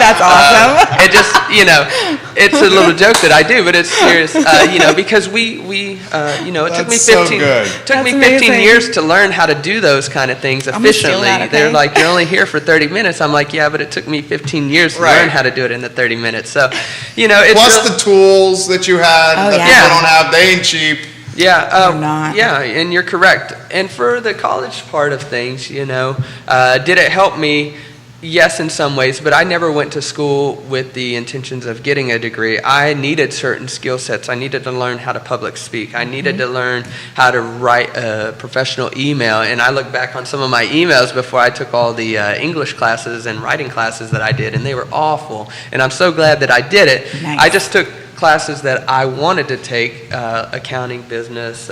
That's awesome. It just, you know, it's a little joke that I do, but it's serious, you know, because we you know, it took me That's so 15 good. took me That's 15 amazing. years to learn how to do those kind of things I'm gonna steal efficiently. that, okay? They're like, you're only here for 30 minutes. I'm like, yeah, but it took me 15 years to Right. learn how to do it in the 30 minutes. So, you know, it's Plus real- the tools that you had Oh, that yeah. people don't have. They ain't cheap. Yeah, They're not. yeah, and you're correct. And for the college part of things, you know, did it help me? Yes, in some ways, but I never went to school with the intentions of getting a degree. I needed certain skill sets. I needed to learn how to public speak. I needed to learn how to write a professional email. And I look back on some of my emails before I took all the English classes and writing classes that I did, and they were awful. And I'm so glad that I did it. Nice. I just took classes that I wanted to take, accounting, business,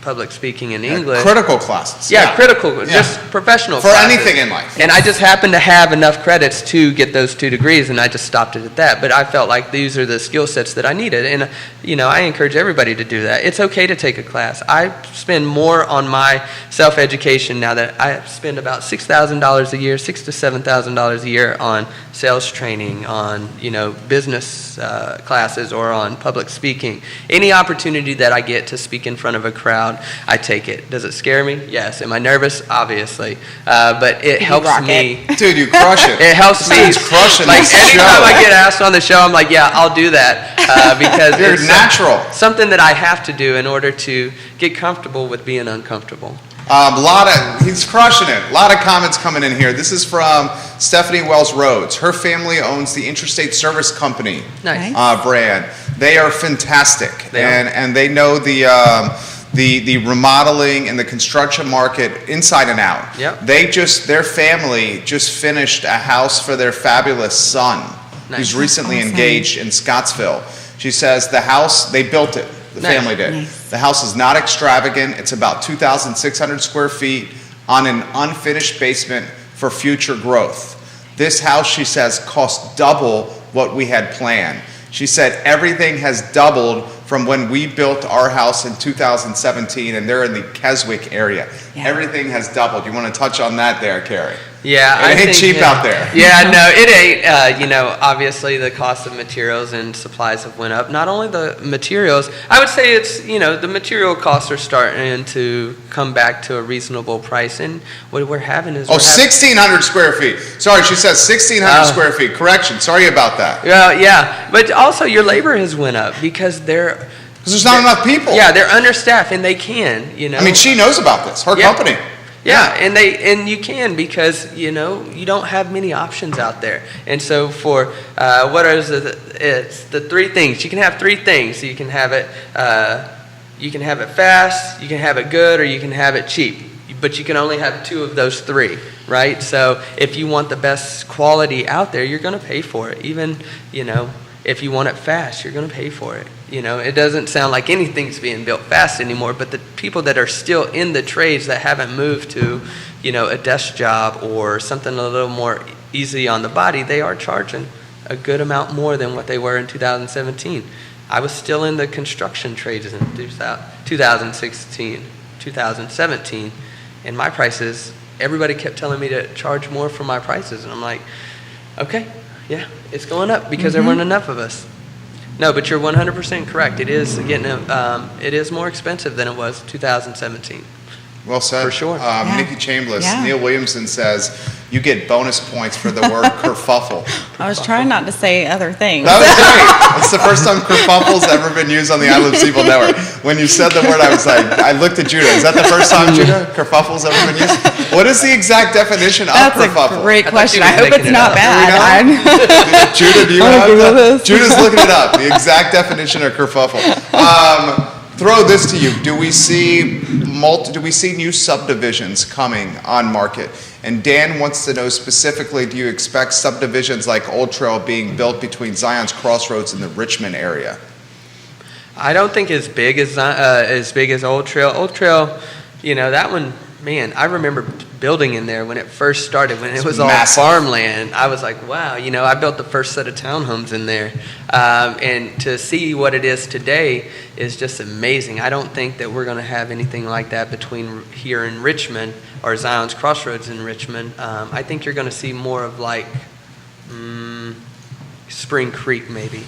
public speaking, and English. Critical classes. Yeah, critical, Yeah. just professional For classes. anything in life. And I just happened to have enough credits to get those 2 degrees, and I just stopped it at that. But I felt like these are the skill sets that I needed, and you know, I encourage everybody to do that. It's okay to take a class. I spend more on my self-education now that I spend about $6,000 a year, $6,000 to $7,000 a year on sales training, on, you know, business classes, or on public speaking. Any opportunity that I get to speak in front of a crowd, I take it. Does it scare me? Yes. Am I nervous? Obviously. But it helps rock me. Dude, you crush it. It helps me. Dude's crushing Like, this anytime show. I get asked on the show, I'm like, yeah, I'll do that. Because You're it's natural. something that I have to do in order to get comfortable with being uncomfortable. He's crushing it. A lot of comments coming in here. This is from Stephanie Wells Rhodes. Her family owns the Interstate Service Company Nice. brand. They are fantastic, They are. and they know the remodeling and the construction market inside and out. Yep. Their family just finished a house for their fabulous son, Nice. who's recently Awesome. engaged in Scottsville. She says the house, they built it. The Nice. family did. Nice. The house is not extravagant. It's about 2,600 square feet on an unfinished basement for future growth. This house, she says, cost double what we had planned. She said everything has doubled from when we built our house in 2017, and they're in the Keswick area. Yeah. Everything has doubled. You want to touch on that there, Carrie? Yeah, It ain't cheap out there. Yeah, no, it ain't. You know, obviously the cost of materials and supplies have went up. Not only the materials, I would say it's, you know, the material costs are starting to come back to a reasonable price. And what we're having is... Oh, 1,600 square feet. Sorry, she says 1,600 square feet. Correction. Sorry about that. Yeah, yeah. But also your labor has went up because Because there's not enough people. Yeah, they're understaffed, and they can, you know. I mean, she knows about this. Her company. Yeah, and you can, because you don't have many options out there. And so for what is it? It's the three things. You can have three things. You can have it fast, you can have it good, or you can have it cheap. But you can only have two of those three, right? So if you want the best quality out there, you're going to pay for it. Even if you want it fast, you're going to pay for it. It doesn't sound like anything's being built fast anymore, but the people that are still in the trades that haven't moved to, a desk job or something a little more easy on the body, they are charging a good amount more than what they were in 2017. I was still in the construction trades in 2016, 2017, and my prices, everybody kept telling me to charge more for my prices, and I'm like, okay, yeah, it's going up because there weren't enough of us. No, but you're 100% correct. It is it is more expensive than it was 2017. Well said. For sure. Nikki Chambliss, Neil Williamson says you get bonus points for the word kerfuffle. I was trying not to say other things. That was great. It's the first time kerfuffle's ever been used on the I Love Seagull Network. When you said the word, I looked at Judah. Is that the first time, Judah, kerfuffle's ever been used? What is the exact definition of kerfuffle? That's a great question. I hope it's not bad. Judah, do you have that? Judah's looking it up. The exact definition of kerfuffle. Throw this to you. Do we see new subdivisions coming on market? And Dan wants to know specifically, do you expect subdivisions like Old Trail being built between Zion's Crossroads and the Richmond area? I don't think as big as Old Trail. Old Trail, that one, man, I remember building in there when it first started, when it was all farmland. I was like, wow, I built the first set of townhomes in there. And to see what it is today is just amazing. I don't think that we're going to have anything like that between here in Richmond or Zion's Crossroads in Richmond. I think you're going to see more of like Spring Creek, maybe.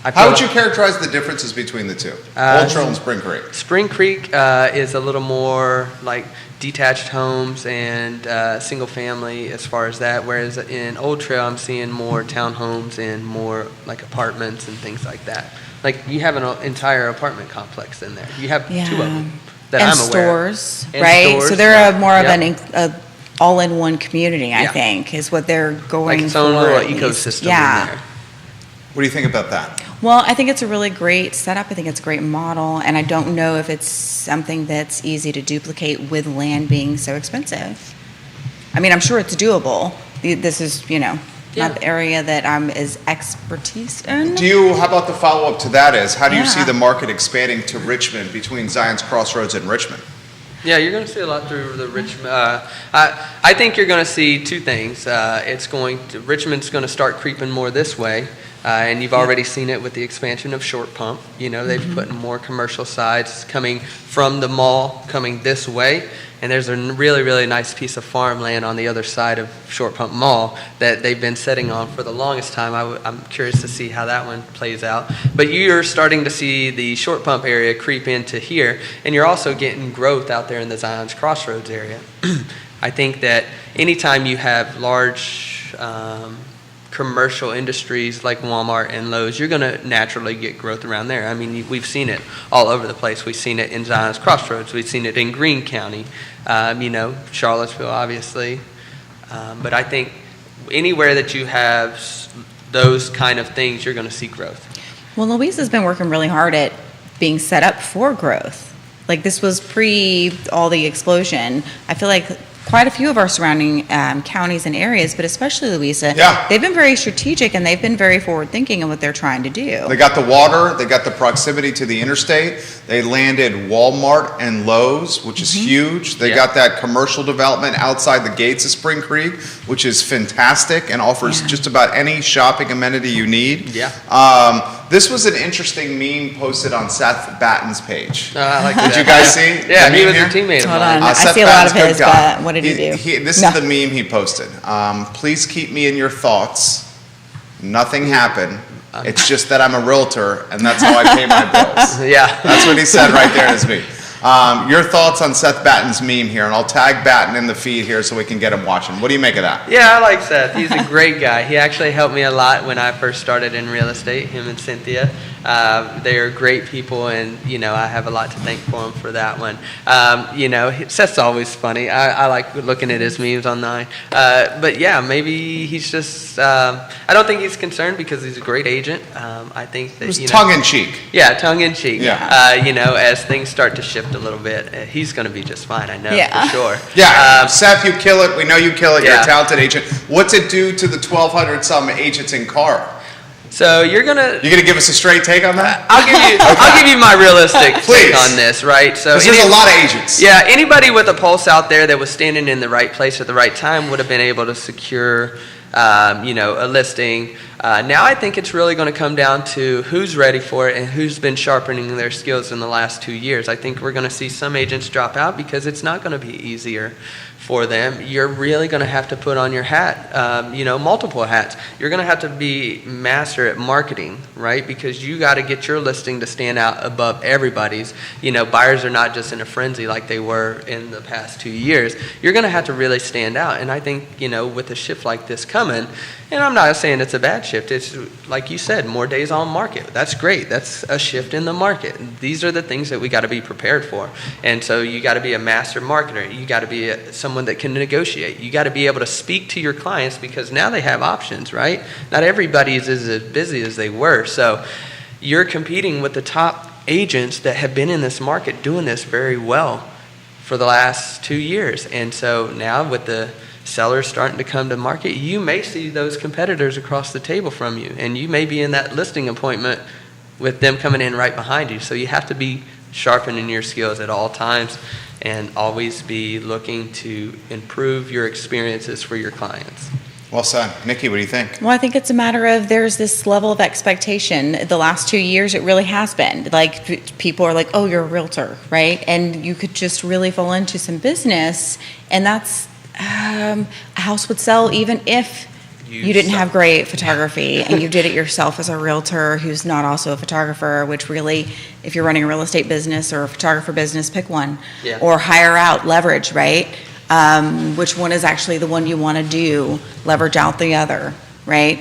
How would you characterize the differences between the two, Old Trail and Spring Creek? Spring Creek is a little more like detached homes and single family as far as that, whereas in Old Trail I'm seeing more townhomes and more like apartments and things like that. Like you have an entire apartment complex in there. You have two of them that I'm aware of. Stores, right? Stores, so they're more of an all-in-one community, I think, is what they're going for. Like its own little ecosystem in there. What do you think about that? Well, I think it's a really great setup. I think it's a great model, and I don't know if it's something that's easy to duplicate with land being so expensive. I mean, I'm sure it's doable. This is, not the area that I'm as expertise in. How about the follow-up to that is, how do you see the market expanding to Richmond between Zion's Crossroads and Richmond? Yeah, you're going to see a lot through the Richmond. I think you're going to see two things. Richmond's going to start creeping more this way. And you've already seen it with the expansion of Short Pump. They've put more commercial sides coming from the mall, coming this way. And there's a really, really nice piece of farmland on the other side of Short Pump Mall that they've been sitting on for the longest time. I'm curious to see how that one plays out. But you're starting to see the Short Pump area creep into here, and you're also getting growth out there in the Zion's Crossroads area. I think that anytime you have large commercial industries like Walmart and Lowe's, you're going to naturally get growth around there. I mean, we've seen it all over the place. We've seen it in Zion's Crossroads. We've seen it in Greene County, Charlottesville, obviously. But I think anywhere that you have those kind of things, you're going to see growth. Well, Louisa's been working really hard at being set up for growth. Like this was pre all the explosion. I feel like quite a few of our surrounding counties and areas, but especially Louisa, they've been very strategic and they've been very forward-thinking in what they're trying to do. They got the water, they got the proximity to the interstate, they landed Walmart and Lowe's, which is huge. They got that commercial development outside the gates of Spring Creek, which is fantastic and offers just about any shopping amenity you need. This was an interesting meme posted on Seth Batten's page. I like that. Did you guys see? Yeah, he was a teammate of mine. I see a lot of his, but what did he do? This is the meme he posted. Please keep me in your thoughts. Nothing happened. It's just that I'm a realtor, and that's how I pay my bills. That's what he said right there in his meme. Your thoughts on Seth Batten's meme here, and I'll tag Batten in the feed here so we can get him watching. What do you make of that? Yeah, I like Seth. He's a great guy. He actually helped me a lot when I first started in real estate, him and Cynthia. They are great people, and I have a lot to thank for them for that one. Seth's always funny. I like looking at his memes online. But yeah, maybe he's just. I don't think he's concerned because he's a great agent. I think that it was tongue in cheek. Yeah, tongue in cheek. Yeah. As things start to shift a little bit, he's going to be just fine. I know for sure. Yeah, Seth, you kill it. We know you kill it. You're Yeah. a talented agent. What's it do to the 1,200 some agents in Carr? So you're gonna give us a straight take on that? I'll give you my realistic Please. take on this, right? So Because there's a lot of agents. Yeah, anybody with a pulse out there that was standing in the right place at the right time would have been able to secure, a listing. Now I think it's really going to come down to who's ready for it and who's been sharpening their skills in the last 2 years. I think we're going to see some agents drop out because it's not going to be easier for them. You're really going to have to put on your hat, multiple hats. You're going to have to be master at marketing, right? Because you got to get your listing to stand out above everybody's. Buyers are not just in a frenzy like they were in the past 2 years. You're going to have to really stand out. And I think, with a shift like this coming, and I'm not saying it's a bad shift. It's like you said, more days on market. That's great. That's a shift in the market. These are the things that we got to be prepared for. And so you got to be a master marketer. You got to be someone that can negotiate. You got to be able to speak to your clients because now they have options, right? Not everybody is as busy as they were. So you're competing with the top agents that have been in this market doing this very well for the last 2 years. And so now with the sellers starting to come to market, you may see those competitors across the table from you, and you may be in that listing appointment with them coming in right behind you. So you have to be sharpening your skills at all times and always be looking to improve your experiences for your clients. Well said. Nikki, what do you think? Well, I think it's a matter of there's this level of expectation. The last 2 years, it really has been. Like, people are like, oh, you're a realtor, right? And you could just really fall into some business, and that's a house would sell even if you didn't have great photography and you did it yourself as a realtor who's not also a photographer, which really, if you're running a real estate business or a photographer business, pick one. Yeah. Or hire out, leverage, right? Which one is actually the one you want to do, leverage out the other, right?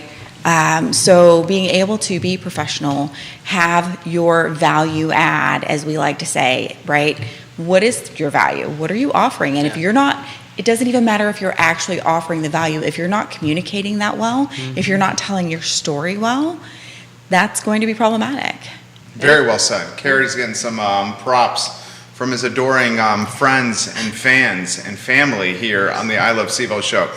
So being able to be professional, have your value add, as we like to say, right? What is your value? What are you offering? And if you're not, it doesn't even matter if you're actually offering the value. If you're not communicating that well, if you're not telling your story well, that's going to be problematic. Very well said. Kerry's getting some props from his adoring friends and fans and family here on the I Love SIVO show.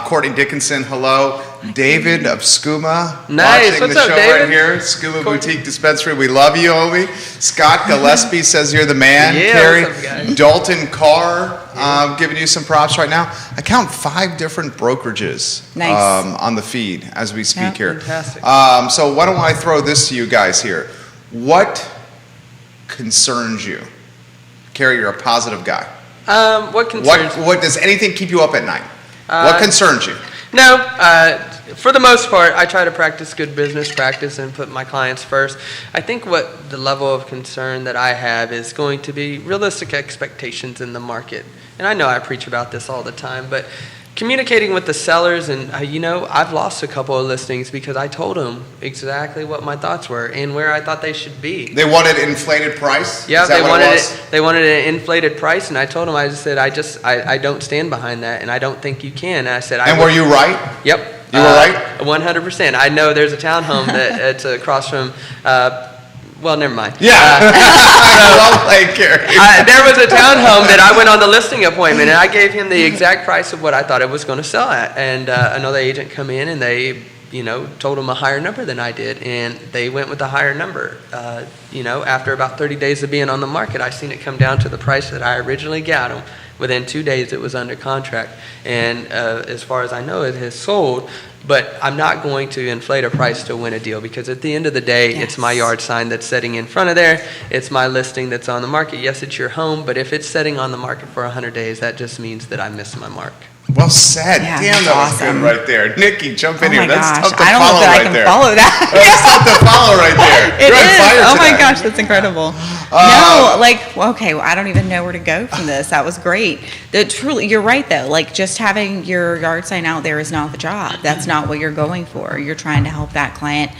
Courtney Dickinson, hello. David of Skooma, Nice. watching What's the up, show David? right here. Skooma Boutique Dispensary, we love you, homie. Scott Gillespie says you're the man. Yeah, Kerry, what's up, guys? Dalton Carr, giving you some props right now. I count 5 different brokerages Nice. on the feed as we speak here. Fantastic. So why don't I throw this to you guys here? What concerns you? Kerry, you're a positive guy. What concerns What does anything keep you up at night? What concerns you? No, for the most part, I try to practice good business practice and put my clients first. I think what the level of concern that I have is going to be realistic expectations in the market. And I know I preach about this all the time, but communicating with the sellers, and I've lost a couple of listings because I told them exactly what my thoughts were and where I thought they should be. They wanted inflated price? Yeah, Is that they what wanted it was? They wanted an inflated price, and I told them, I just said, I don't stand behind that, and I don't think you can. And I said, And were you right? Yep. You were right? 100%. I know there's a townhome that it's across from. Well, never mind. Yeah. Well played, Kerry. There was a townhome that I went on the listing appointment, and I gave him the exact price of what I thought it was going to sell at. And another agent come in, and they, told him a higher number than I did, and they went with the higher number. After about 30 days of being on the market, I seen it come down to the price that I originally got them. Within 2 days, it was under contract. And as far as I know, it has sold. But I'm not going to inflate a price to win a deal because at the end of the day, It's my yard sign that's sitting in front of there. It's my listing that's on the market. Yes, it's your home, but if it's sitting on the market for 100 days, that just means that I missed my mark. Well said. Yeah, Damn, that's that was awesome. good right there. Nikki, jump in Oh here. my That's gosh, tough to I don't know follow that I right can there. follow that. That's tough to follow right there. It You're on is. fire Oh my today. gosh, that's incredible. Okay, well, I don't even know where to go from this. That was great. Truly, you're right though. Like, just having your yard sign out there is not the job. That's not what you're going for. You're trying to help that client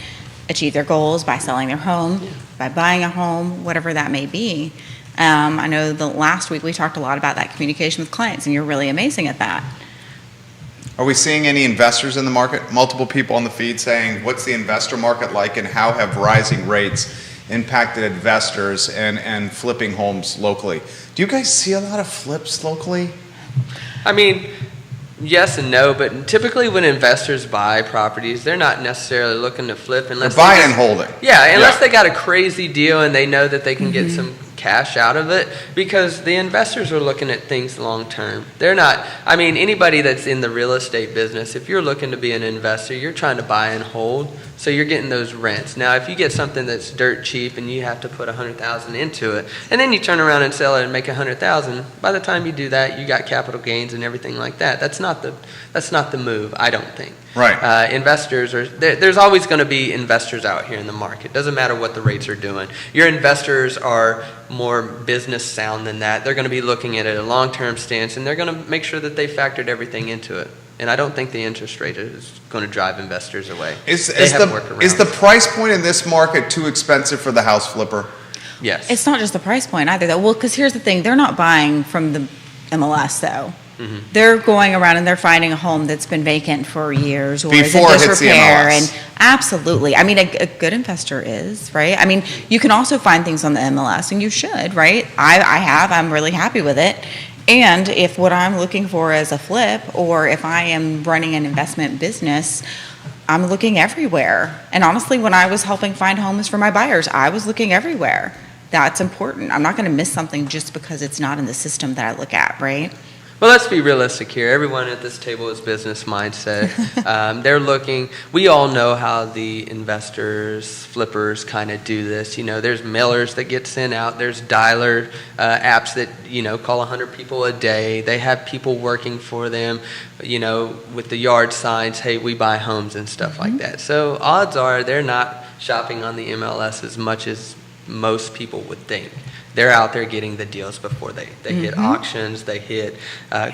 achieve their goals by selling their home, by buying a home, whatever that may be. I know the last week we talked a lot about that communication with clients, and you're really amazing at that. Are we seeing any investors in the market? Multiple people on the feed saying, what's the investor market like, and how have rising rates impacted investors and flipping homes locally? Do you guys see a lot of flips locally? I mean, yes and no, but typically when investors buy properties, they're not necessarily looking to flip unless they're buying and holding. Yeah, unless they got a crazy deal and they know that they can get some cash out of it, because the investors are looking at things long term. They're not, I mean, anybody that's in the real estate business, if you're looking to be an investor, you're trying to buy and hold, so you're getting those rents. Now, if you get something that's dirt cheap and you have to put $100,000 into it, and then you turn around and sell it and make $100,000, by the time you do that, you got capital gains and everything like that. That's not the move, I don't think. Right. Investors are there's always going to be investors out here in the market. Doesn't matter what the rates are doing. Your investors are more business sound than that. They're going to be looking at it a long-term stance, and they're going to make sure that they factored everything into it. And I don't think the interest rate is going to drive investors away. Is the price point in this market too expensive for the house flipper? Yes. It's not just the price point either, though. Well, because here's the thing. They're not buying from the MLS, though. They're going around and they're finding a home that's been vacant for years or is in Before it hits the disrepair. MLS. And absolutely. I mean, a good investor is, right? I mean, you can also find things on the MLS, and you should, right? I have. I'm really happy with it. And if what I'm looking for is a flip, or if I am running an investment business, I'm looking everywhere. And honestly, when I was helping find homes for my buyers, I was looking everywhere. That's important. I'm not going to miss something just because it's not in the system that I look at, right? Well, let's be realistic here. Everyone at this table is business mindset. They're looking, we all know how the investors, flippers kind of do this. You know, there's mailers that get sent out. There's dialer apps that, you know, call 100 people a day. They have people working for them, you know, with the yard signs, hey, we buy homes and stuff like that. So odds are they're not shopping on the MLS as much as most people would think. They're out there getting the deals before they hit auctions, they hit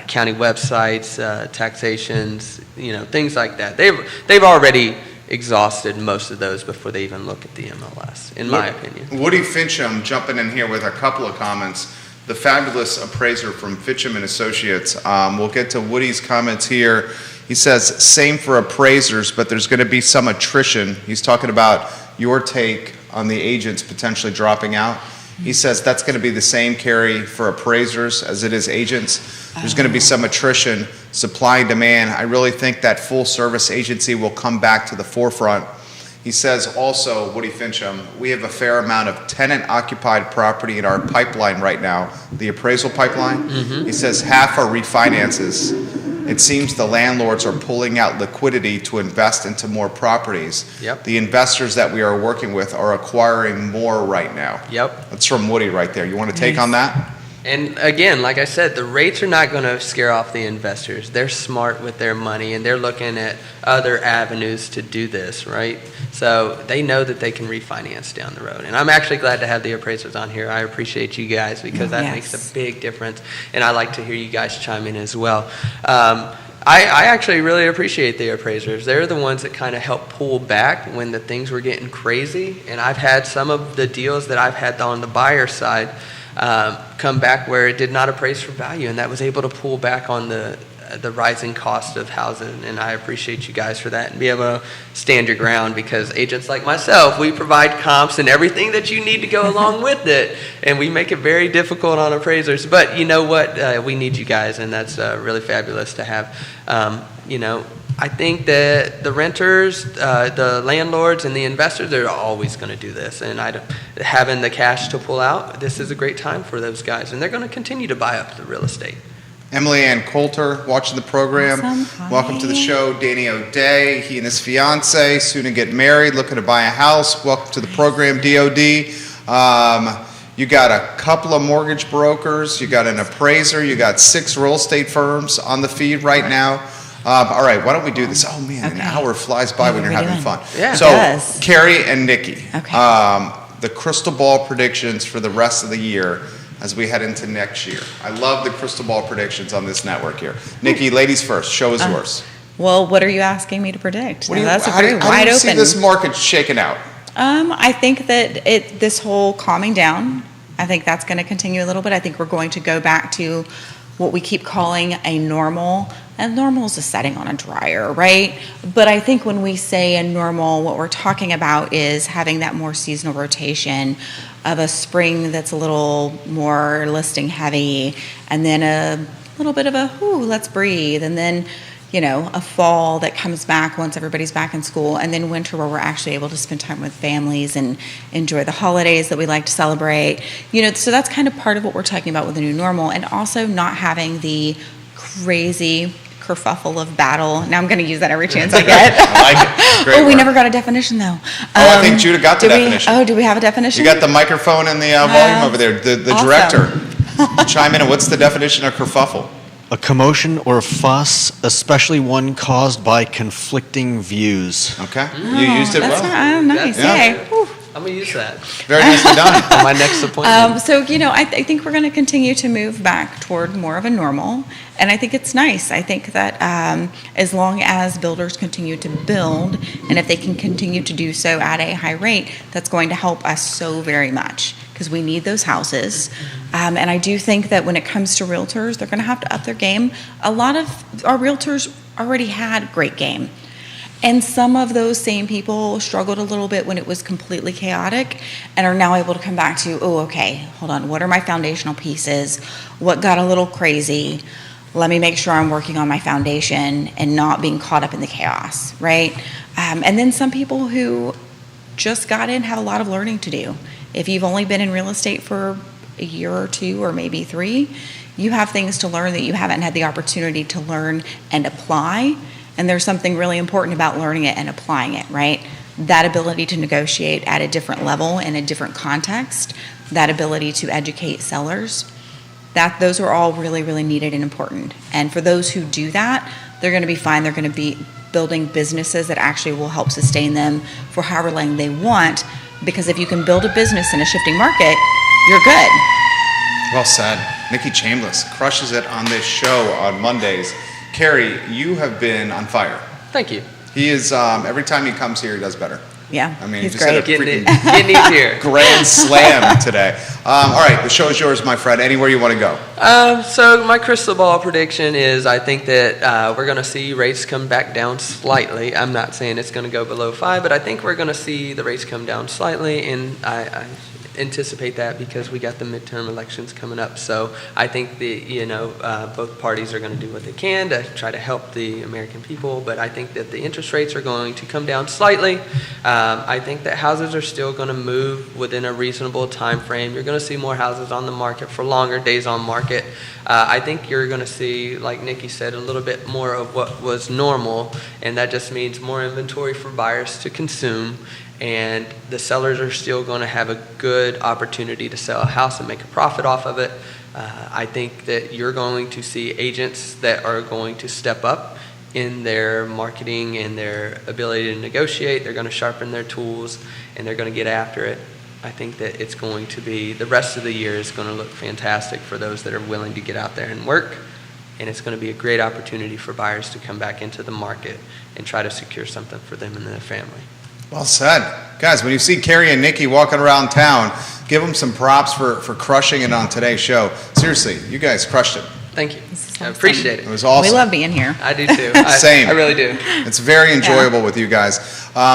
county websites, taxations, you know, things like that. They've already exhausted most of those before they even look at the MLS, in my opinion. Woody Fincham jumping in here with a couple of comments. The fabulous appraiser from Fincham and Associates. We'll get to Woody's comments here. He says, same for appraisers, but there's going to be some attrition. He's talking about your take on the agents potentially dropping out. He says that's going to be the same, Carrie, for appraisers as it is agents. There's going to be some attrition, supply and demand. I really think that full service agency will come back to the forefront. He says also, Woody Fincham, we have a fair amount of tenant occupied property in our pipeline right now, the appraisal pipeline. He says half are refinances. It seems the landlords are pulling out liquidity to invest into more properties. Yep. The investors that we are working with are acquiring more right now. Yep. That's from Woody right there. You want to take on that? And again, like I said, the rates are not going to scare off the investors. They're smart with their money, and they're looking at other avenues to do this, right? So they know that they can refinance down the road. And I'm actually glad to have the appraisers on here. I appreciate you guys because that makes a big difference. And I like to hear you guys chime in as well. I actually really appreciate the appraisers. They're the ones that kind of help pull back when the things were getting crazy. And I've had some of the deals that I've had on the buyer side come back where it did not appraise for value, and that was able to pull back on the rising cost of housing. And I appreciate you guys for that and be able to stand your ground, because agents like myself, we provide comps and everything that you need to go along with it, and we make it very difficult on appraisers. But you know what? We need you guys, and that's really fabulous to have. You know, I think that the renters, the landlords, and the investors are always going to do this. And having the cash to pull out, this is a great time for those guys. And they're going to continue to buy up the real estate. Emily Ann Coulter watching the program. Awesome. Welcome to the show. Danny O'Day, he and his fiance, soon to get married, looking to buy a house. Welcome to the program, DOD. You got a couple of mortgage brokers. You got an appraiser. You got 6 real estate firms on the feed right now. All right, why don't we do this? Oh, man, an hour flies by when you're having fun. Yeah, so, it does. Carrie and Nikki, Okay. the crystal ball predictions for the rest of the year as we head into next year. I love the crystal ball predictions on this network here. Nikki, ladies first. Show is yours. Well, what are you asking me to predict? What do you, That's a how do very you, how do wide you open. see this market shaking out? I think that this whole calming down, I think that's going to continue a little bit. I think we're going to go back to what we keep calling a normal. And normal is a setting on a dryer, right? But I think when we say a normal, what we're talking about is having that more seasonal rotation of a spring that's a little more listing heavy, and then a little bit of a, let's breathe, and then a fall that comes back once everybody's back in school, and then winter where we're actually able to spend time with families and enjoy the holidays that we like to celebrate. So that's kind of part of what we're talking about with the new normal, and also not having the crazy kerfuffle of battle. Now I'm going to use that every chance I get. I like it. Great we work. never got a definition though. I think Judah got the definition. Do we have a definition? You got the microphone and the volume over there. The awesome. Director, chime in. And what's the definition of kerfuffle? A commotion or fuss, especially one caused by conflicting views. Okay, you used it That's well. nice. Yeah. Yay. Whew. I'm going to use that Very nicely done. on my next appointment. I think we're going to continue to move back toward more of a normal, and I think it's nice. I think that as long as builders continue to build, and if they can continue to do so at a high rate, that's going to help us so very much, because we need those houses. And I do think that when it comes to realtors, they're going to have to up their game. A lot of our realtors already had great game. And some of those same people struggled a little bit when it was completely chaotic and are now able to come back to, okay, hold on, what are my foundational pieces? What got a little crazy? Let me make sure I'm working on my foundation and not being caught up in the chaos, right? And then some people who just got in have a lot of learning to do. If you've only been in real estate for a year or two or maybe 3, you have things to learn that you haven't had the opportunity to learn and apply. And there's something really important about learning it and applying it, right? That ability to negotiate at a different level in a different context, that ability to educate sellers, those are all really, really needed and important. And for those who do that, they're going to be fine. They're going to be building businesses that actually will help sustain them for however long they want. Because if you can build a business in a shifting market, you're good. Well said. Nikki Chambliss crushes it on this show on Mondays. Carrie, you have been on fire. Thank you. He is, every time he comes here, he does better. Yeah, I mean, he's he just had great. a freaking Getting easier. grand slam today. All right, the show is yours, my friend. Anywhere you want to go. So my crystal ball prediction is I think that we're going to see rates come back down slightly. I'm not saying it's going to go below 5, but I think we're going to see the rates come down slightly, and I anticipate that because we got the midterm elections coming up. So I think both parties are going to do what they can to try to help the American people, but I think that the interest rates are going to come down slightly. I think that houses are still going to move within a reasonable time frame. You're going to see more houses on the market for longer days on market. I think you're going to see, like Nikki said, a little bit more of what was normal, and that just means more inventory for buyers to consume. And the sellers are still going to have a good opportunity to sell a house and make a profit off of it. I think that you're going to see agents that are going to step up in their marketing and their ability to negotiate. They're going to sharpen their tools, and they're going to get after it. I think that it's going to be, the rest of the year is going to look fantastic for those that are willing to get out there and work. And it's going to be a great opportunity for buyers to come back into the market and try to secure something for them and their family. Well said. Guys, when you see Carrie and Nikki walking around town, give them some props for crushing it on today's show. Seriously, you guys crushed it. Thank you. Awesome. I appreciate it. It was awesome. We love being here. I do too. Same. I really do. It's very enjoyable with you guys.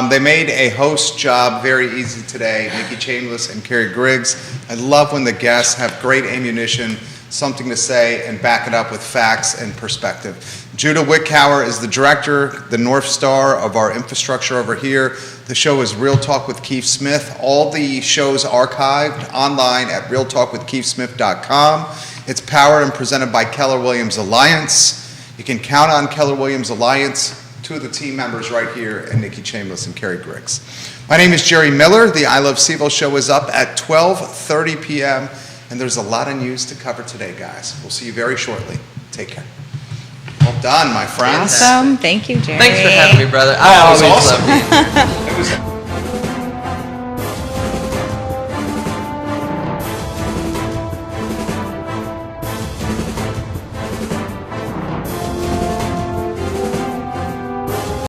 They made a host job very easy today, Nikki Chambliss and Carrie Griggs. I love when the guests have great ammunition, something to say, and back it up with facts and perspective. Judah Wickhauer is the director, the North Star of our infrastructure over here. The show is Real Talk with Keith Smith. All the shows archived online at realtalkwithkeithsmith.com. It's powered and presented by Keller Williams Alliance. You can count on Keller Williams Alliance, 2 of the team members right here, and Nikki Chambliss and Carrie Griggs. My name is Jerry Miller. The I Love Seville show is up at 12:30 p.m., and there's a lot of news to cover today, guys. We'll see you very shortly. Take care. Well done, my friends. Awesome. Thank you, Jerry. Thanks for having me, brother. Oh, I it was always awesome. love being here.